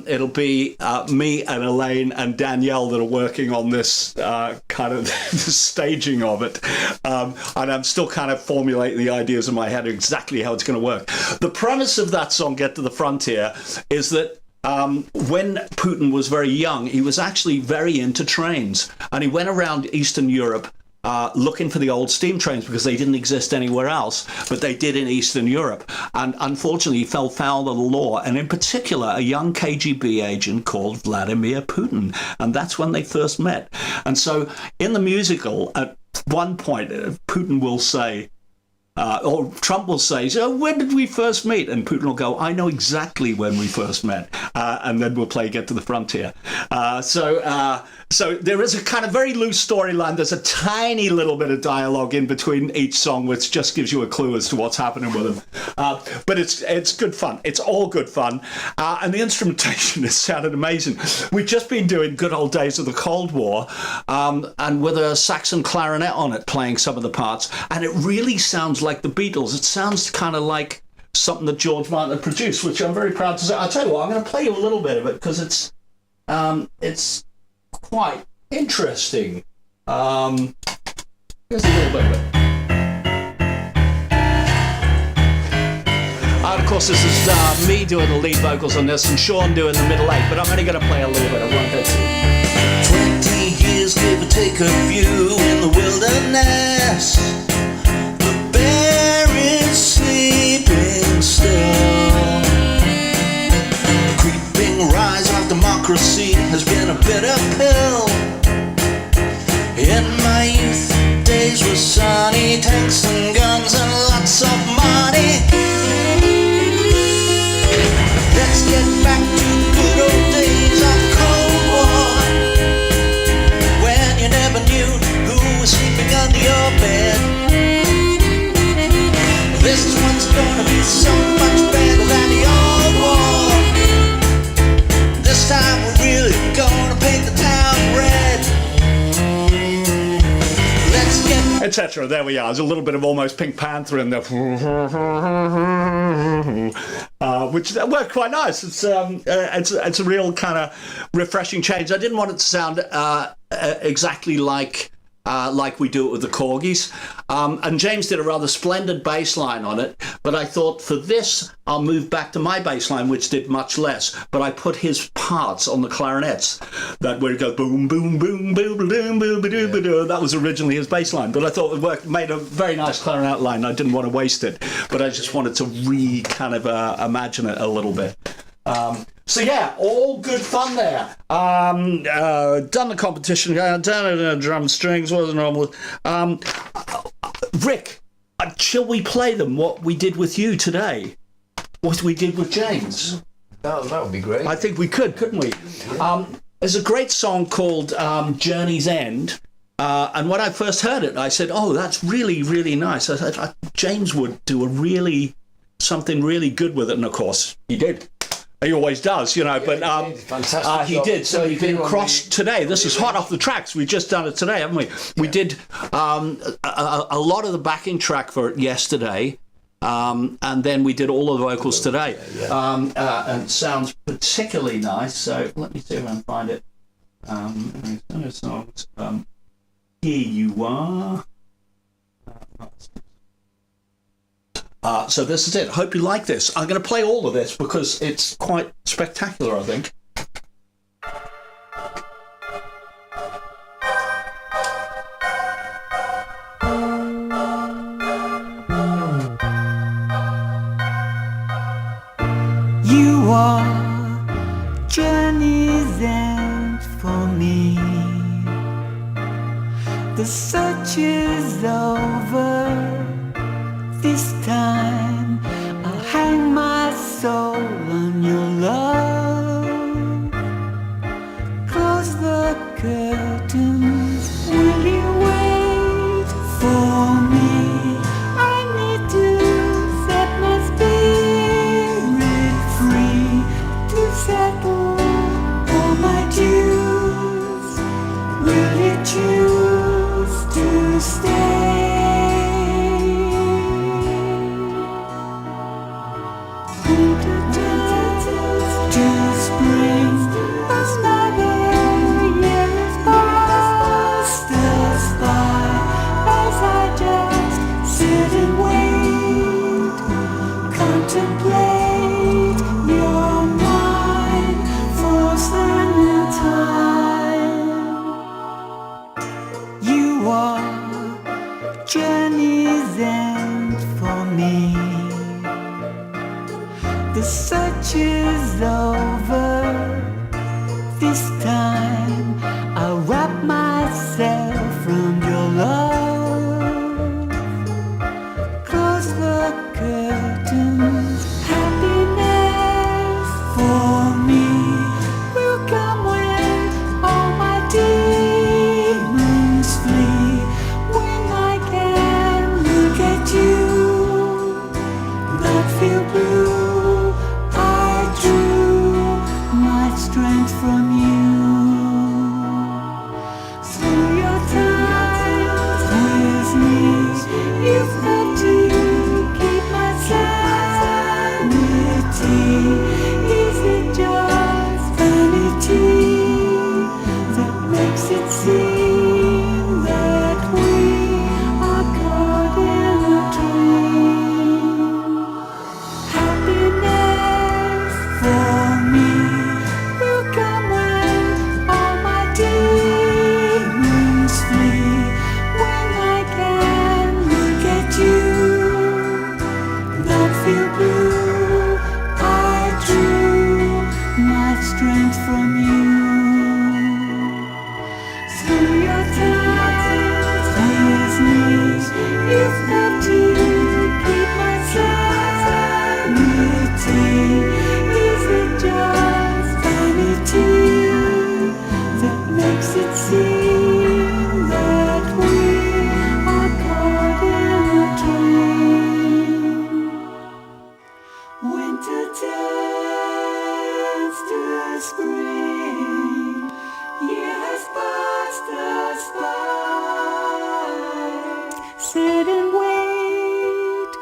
it'll be me and Elaine and Danielle that are working on this kind of the staging of it. And I'm still kind of formulating the ideas in my head of exactly how it's going to work. The premise of that song, Get to the Frontier, is that when Putin was very young, he was actually very into trains, and he went around Eastern Europe looking for the old steam trains because they didn't exist anywhere else, but they did in Eastern Europe. And unfortunately, he fell foul of the law, and in particular, a young KGB agent called Vladimir Putin. And that's when they first met. And so in the musical, at one point, Putin will say, or Trump will say, so when did we first meet? And Putin will go, I know exactly when we first met. And then we'll play Get to the Frontier. So there is a kind of very loose storyline. There's a tiny little bit of dialogue in between each song, which just gives you a clue as to what's happening with them. But it's good fun. It's all good fun. And the instrumentation has sounded amazing. We've just been doing Good Old Days of the Cold War, and with a saxon clarinet on it playing some of the parts. And it really sounds like the Beatles. It sounds kind of like something that George Martin had produced, which I'm very proud to say. I'll tell you what, I'm going to play you a little bit of it because it's quite interesting. Here's a little bit of it. And of course, this is me doing the lead vocals on this and Sean doing the middle eight, but I'm only going to play a little bit. I won't go too. 20 years, give or take a few in the wilderness. The bear is sleeping still. The creeping rise of democracy has been a bitter pill. In my youth, days were sunny, tanks and guns and lots of money. Let's get back to good old days of Cold War, when you never knew who was sleeping under your bed. This one's gonna be so much better than the old war. This time we're really gonna paint the town red. Let's get, etc. There we are. There's a little bit of almost Pink Panther in there, which worked quite nice. It's a real kind of refreshing change. I didn't want it to sound exactly like we do it with the Korgis. And James did a rather splendid bass line on it, but I thought for this, I'll move back to my bass line, which did much less, but I put his parts on the clarinets, that where it goes boom, boom, boom, boom, boom, boom, boom, boom, boom. That was originally his bass line, but I thought it worked, made a very nice clarinet line. I didn't want to waste it, but I just wanted to imagine it a little bit. So yeah, all good fun there. Done the competition, done the drum strings, wasn't normal. Rick, shall we play them what we did with you today? What we did with James? Oh, that would be great. I think we could, couldn't we? There's a great song called Journey's End. And when I first heard it, I said, oh, that's really, really nice. I said, James would do something really good with it. And of course, he did. He always does, you know, yeah, but he did. So he's been crossed today. This is hot off the tracks. We've just done it today, haven't we? We did a lot of the backing track for it yesterday, and then we did all of the vocals today. And it sounds particularly nice. So let me see if I can find it. Songs. Here you are. So this is it. Hope you like this. I'm going to play all of this because it's quite spectacular, I think. journey's end for me. The search is over. This time I'll hang my soul on your love. Close the curtains. Will you wait for me? I need to set my spirit free to settle all my dues. Will you choose to stay? Winter turns to spring. Another year has passed us by as I just sit and wait, contemplate your mind, frozen in time. You are journey's end for me. The search is over. This time I'll wrap myself around your love. Close the curtains. Happiness for me will come when all my demons flee. When I can look at you, not feel blue. I drew my strength from you. Through your times with me, you've had to keep my sanity. Is it just vanity that makes it seem that we are caught in a dream? Happiness for me will come when all my demons flee. When I can look at you, not feel blue. I drew my strength from you. Through your times with me, you've had to keep my sanity. Is it just vanity that makes it seem that we are caught in a dream? Winter turns to spring. Year has passed us by. Sit and wait,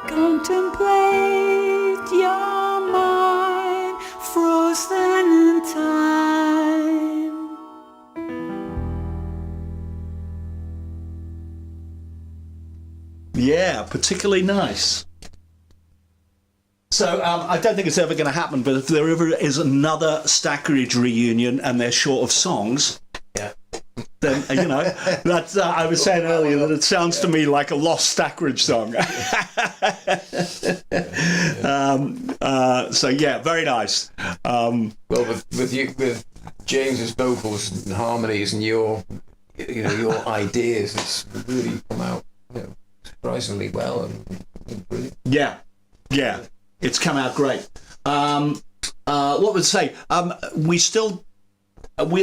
contemplate your mind, frozen in time. Yeah, particularly nice. So I don't think it's ever going to happen, but if there ever is another Stackeridge reunion and they're short of songs, Yeah. then, that's, I was saying earlier that it sounds to me like a lost Stackeridge song. So yeah, very nice. Well, with James's vocals and harmonies and your ideas, it's really come out surprisingly well and brilliant. Yeah, it's come out great. What would say? We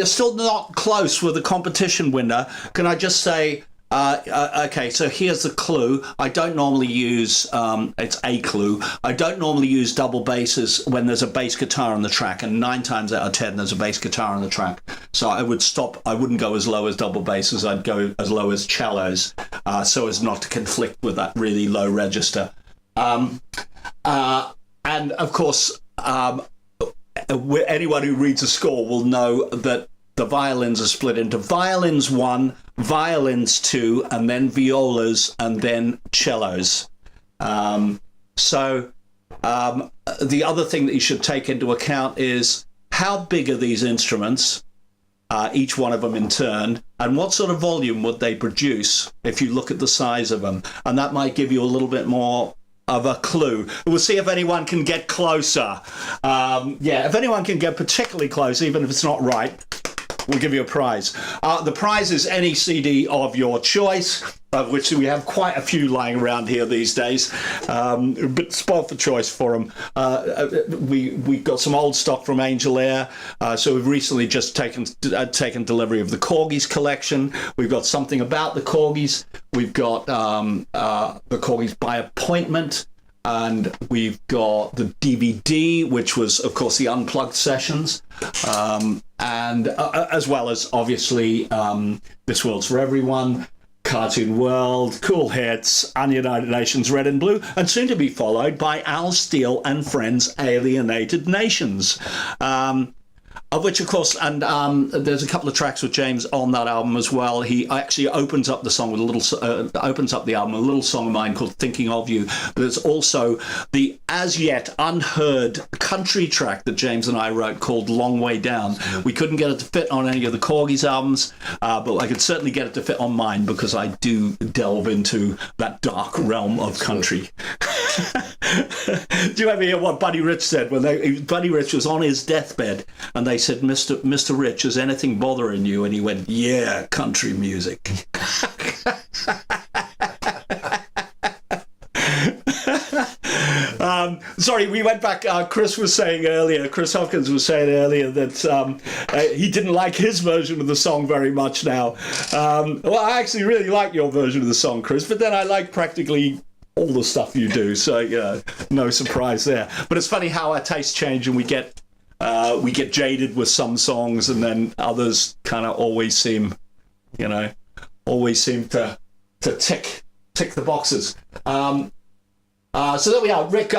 are still not close with the competition winner. Can I just say? Okay, so here's the clue. I don't normally use, it's a clue. I don't normally use double basses when there's a bass guitar on the track, and 9 times out of 10 there's a bass guitar on the track. So I would stop. I wouldn't go as low as double basses. I'd go as low as cellos, so as not to conflict with that really low register. And of course, anyone who reads a score will know that the violins are split into violins 1, violins 2, and then violas, and then cellos. So the other thing that you should take into account is how big are these instruments, each one of them in turn, and what sort of volume would they produce if you look at the size of them. And that might give you a little bit more of a clue. We'll see if anyone can get closer. If anyone can get particularly close, even if it's not right, we'll give you a prize. The prize is any CD of your choice, of which we have quite a few lying around here these days, but spoiled for choice for them. We got some old stock from Angel Air, so we've recently just taken delivery of the Korgis collection. We've got something about the Korgis. We've got the Korgis by appointment. And we've got the DVD, which was, of course, the Unplugged sessions, and as well as, obviously, This World's for Everyone, Cartoon World, Cool Hits, Ununited Nations Red and Blue, and soon to be followed by Al Steele and Friends' Alienated Nations. Of which, of course, and there's a couple of tracks with James on that album as well. He actually opens up the song with opens up the album with a little song of mine called "Thinking of You." But there's also the as yet unheard country track that James and I wrote called "Long Way Down." We couldn't get it to fit on any of the Korgis albums, but I could certainly get it to fit on mine because I do delve into that dark realm of country. Do you ever hear what Buddy Rich said when Buddy Rich was on his deathbed and they said, Mr. Rich, is anything bothering you? And he went, yeah, country music. Sorry, we went back. Chris Hopkins was saying earlier that he didn't like his version of the song very much now. Well, I actually really like your version of the song, Chris, but then I like practically all the stuff you do, so no surprise there. But it's funny how our tastes change and we get jaded with some songs, and then others kind of always seem to tick the boxes. So there we are, Rick.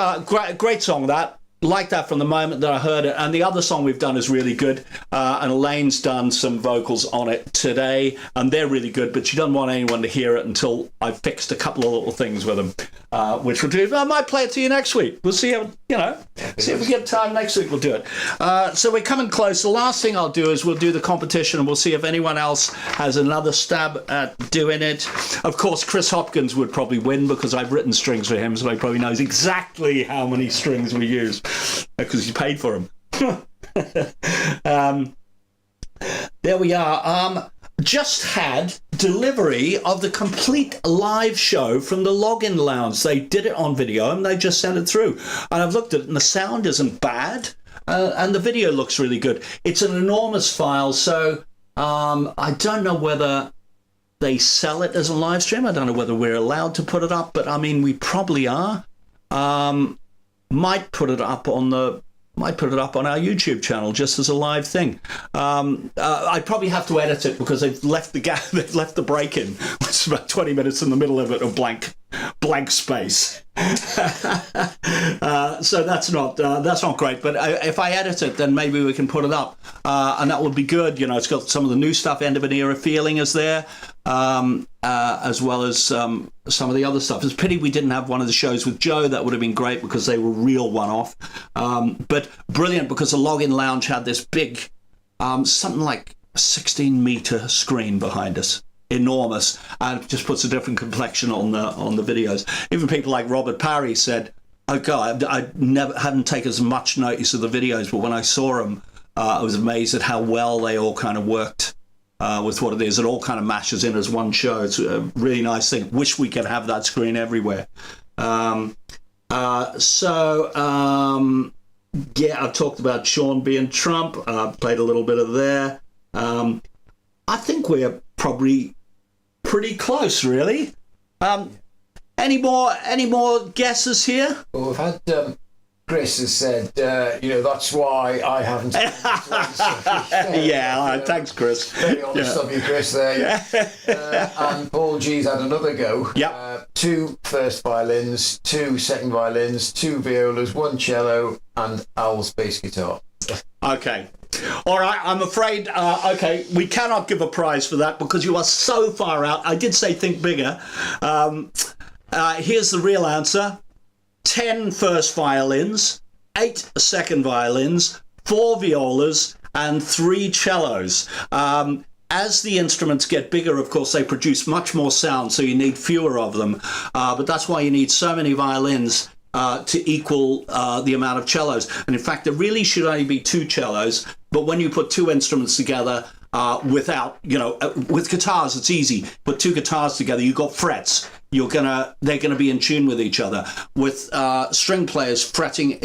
Great song that. Like that from the moment that I heard it. And the other song we've done is really good. And Elaine's done some vocals on it today, and they're really good, but she doesn't want anyone to hear it until I've fixed a couple of little things with them, which we'll do. I might play it to you next week. We'll see how, see if we get time next week, we'll do it. So we're coming close. The last thing I'll do is we'll do the competition, and we'll see if anyone else has another stab at doing it. Of course, Chris Hopkins would probably win because I've written strings for him, so he probably knows exactly how many strings we use. Because you paid for them. There we are. Just had delivery of the complete live show from the Login Lounge. They did it on video and they just sent it through. And I've looked at it and the sound isn't bad. And the video looks really good. It's an enormous file, so I don't know whether they sell it as a live stream. I don't know whether we're allowed to put it up, but I mean, we probably are. Might put it up on our YouTube channel just as a live thing. I'd probably have to edit it because they've left the break in, which is about 20 minutes in the middle of it of blank space. So that's not great. But if I edit it, then maybe we can put it up, and that would be good. It's got some of the new stuff. End of an Era feeling is there, as well as some of the other stuff. It's a pity we didn't have one of the shows with Joe. That would have been great because they were real one-off. But brilliant because the Login Lounge had this big, something like 16-meter screen behind us. Enormous, and it just puts a different complexion on the videos. Even people like Robert Parry said, "Oh God, I hadn't taken as much notice of the videos, but when I saw them, I was amazed at how well they all kind of worked with what it is. It all kind of mashes in as one show. It's a really nice thing. Wish we could have that screen everywhere." Yeah, I've talked about Sean being Trump. Played a little bit of there. I think we're probably pretty close, really. Any more guesses here? Well, we've had Chris has said, that's why I haven't. Yeah, thanks, Chris. Very honest of you, Chris. There. And Paul G's had another go. Yep. 2 first violins, 2 second violins, 2 violas, 1 cello, and Al's bass guitar. Okay. All right, I'm afraid, we cannot give a prize for that because you are so far out. I did say think bigger. Here's the real answer. 10 first violins, 8 second violins, 4 violas, and 3 cellos. as the instruments get bigger, of course, they produce much more sound, so you need fewer of them. But that's why you need so many violins to equal the amount of cellos. And in fact, there really should only be 2 cellos. But when you put 2 instruments together, without, with guitars, it's easy. Put 2 guitars together, you've got frets. They're gonna be in tune with each other. With string players fretting,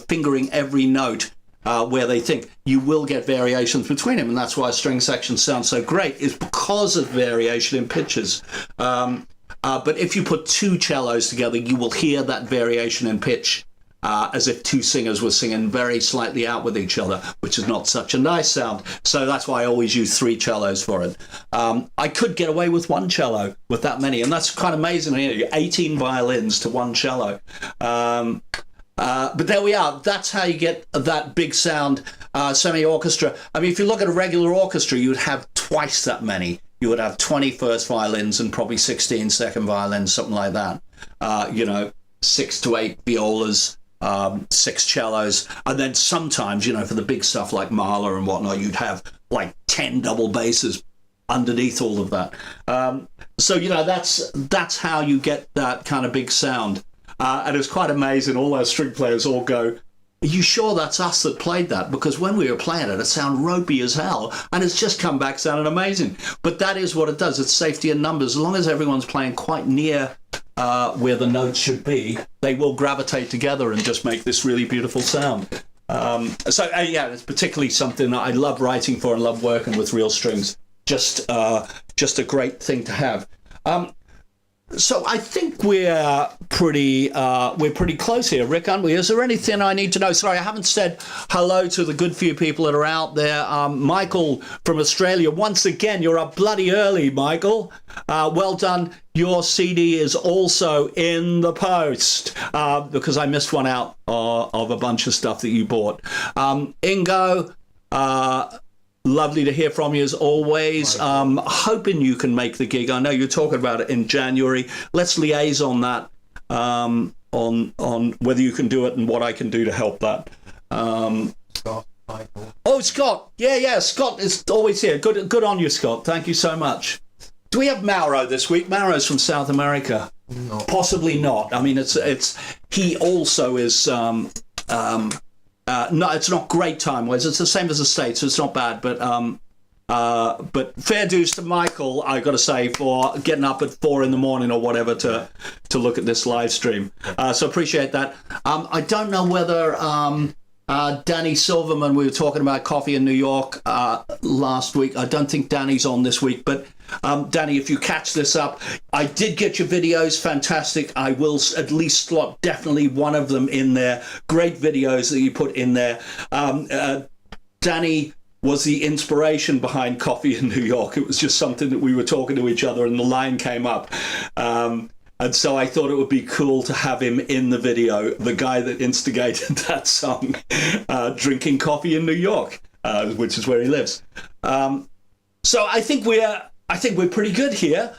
fingering every note where they think, you will get variations between them, and that's why string sections sound so great. Is because of variation in pitches. But if you put 2 cellos together, you will hear that variation in pitch. As if 2 singers were singing very slightly out with each other, which is not such a nice sound. So that's why I always use 3 cellos for it. I could get away with 1 cello with that many, and that's quite amazing. 18 violins to 1 cello. But there we are. That's how you get that big sound semi-orchestra. I mean, if you look at a regular orchestra, you would have twice that many. You would have 20 first violins and probably 16 second violins, something like that. 6 to 8 violas. 6 cellos, and then sometimes, for the big stuff like Mahler and whatnot, you'd have like 10 double basses underneath all of that. So that's how you get that kind of big sound, and it's quite amazing. All those string players all go, "Are you sure that's us that played that? Because when we were playing it, it sounded ropey as hell, and it's just come back sounding amazing." But that is what it does. It's safety in numbers. As long as everyone's playing quite near where the notes should be, they will gravitate together and just make this really beautiful sound. It's particularly something that I love writing for and love working with real strings. Just a great thing to have. So I think we're pretty close here, Rick, aren't we? Is there anything I need to know? Sorry, I haven't said hello to the good few people that are out there. Michael from Australia, once again, you're up bloody early, Michael. Well done. Your CD is also in the post because I missed one out of a bunch of stuff that you bought. Ingo, lovely to hear from you as always. Hoping you can make the gig. I know you're talking about it in January. Let's liaise on that, on whether you can do it and what I can do to help that. Scott, Michael. Oh, Scott. Yeah. Scott is always here. Good on you, Scott. Thank you so much. Do we have Mauro this week? Mauro's from South America. No. Possibly not. I mean, it's he also is. No, it's not great time-wise. It's the same as the States, so it's not bad. But fair dues to Michael, I got to say, for getting up at 4 a.m. or whatever to look at this live stream. So appreciate that. I don't know whether Danny Silverman, we were talking about coffee in New York last week. I don't think Danny's on this week, but Danny, if you catch this up, I did get your videos, fantastic. I will at least slot definitely one of them in there. Great videos that you put in there. Danny was the inspiration behind Coffee in New York. It was just something that we were talking to each other and the line came up. And so I thought it would be cool to have him in the video, the guy that instigated that song, drinking coffee in New York, which is where he lives. So I think we're pretty good here.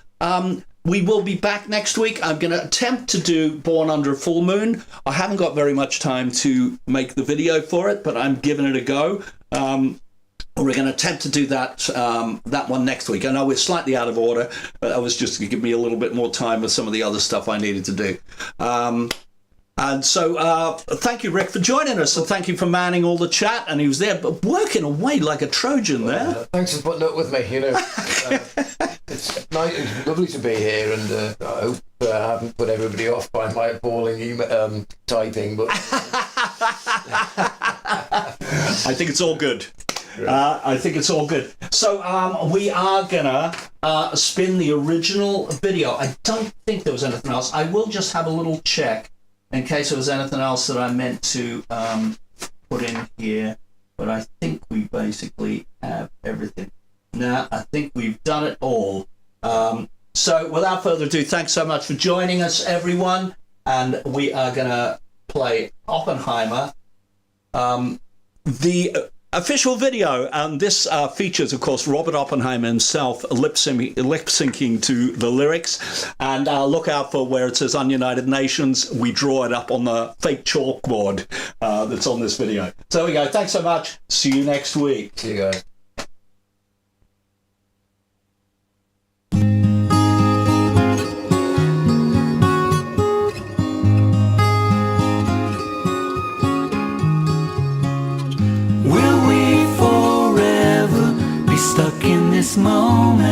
We will be back next week. I'm going to attempt to do Born Under a Full Moon. I haven't got very much time to make the video for it, but I'm giving it a go. We're going to attempt to do that one next week. I know we're slightly out of order, but that was just to give me a little bit more time with some of the other stuff I needed to do. And so thank you, Rick, for joining us, and thank you for manning all the chat. And he was there working away like a Trojan there. Thanks for putting up with me. It's nice, it's lovely to be here, and I hope I haven't put everybody off by my appalling typing. But I think it's all good. I think it's all good. So we are gonna spin the original video. I don't think there was anything else. I will just have a little check in case there was anything else that I meant to put in here. But I think we basically have everything. Now, I think we've done it all. So without further ado, thanks so much for joining us, everyone. And we are gonna play Oppenheimer. The official video, and this features, of course, Robert Oppenheimer himself lip-syncing to the lyrics. And look out for where it says Ununited Nations. We draw it up on the fake chalkboard that's on this video. So there we go. Thanks so much. See you next week. see you guys. this moment.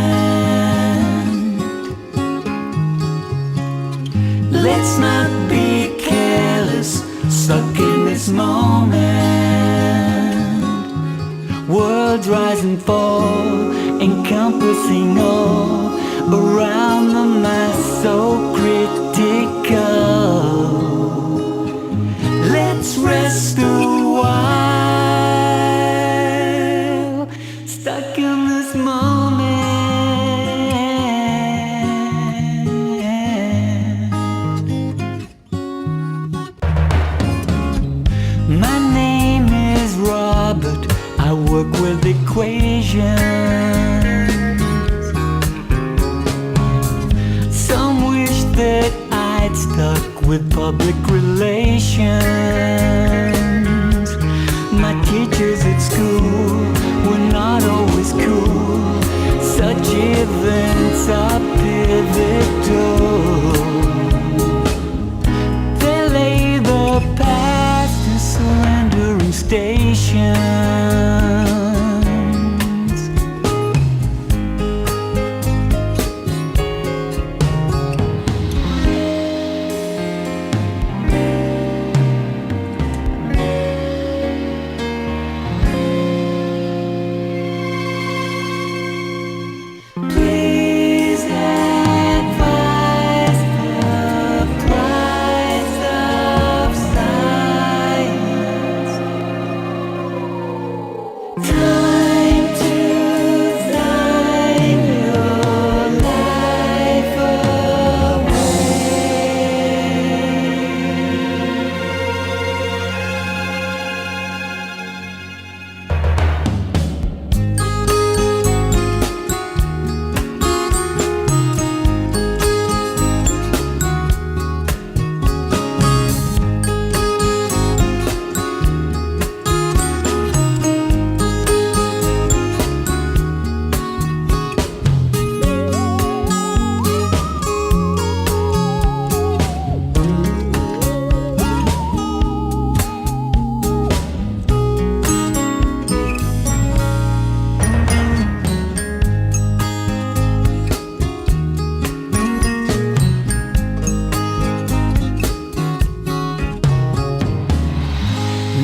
Let's not be careless, stuck in this moment. Worlds rise and fall, encompassing all around the mass, so critical. Let's rest a while, stuck in this moment. My name is Robert, I work with equations. Some wish that I'd stuck with public relations. My teachers at school were not always cool. Such events are pivotal. They lay the past in surrendering stations. Please advise the price of science. Time to sign your life away.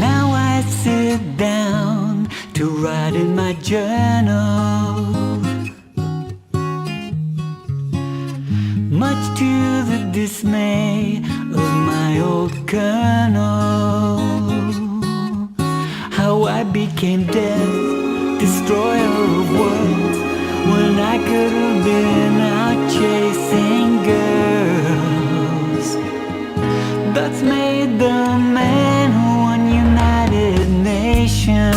Now I sit down to write in my journal, much to the dismay of my old colonel. How I became death, destroyer of worlds, when I could have been out chasing girls. That's made the man who won United Nations.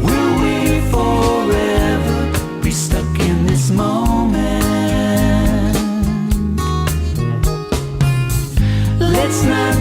Will we forever be stuck in this moment? Let's not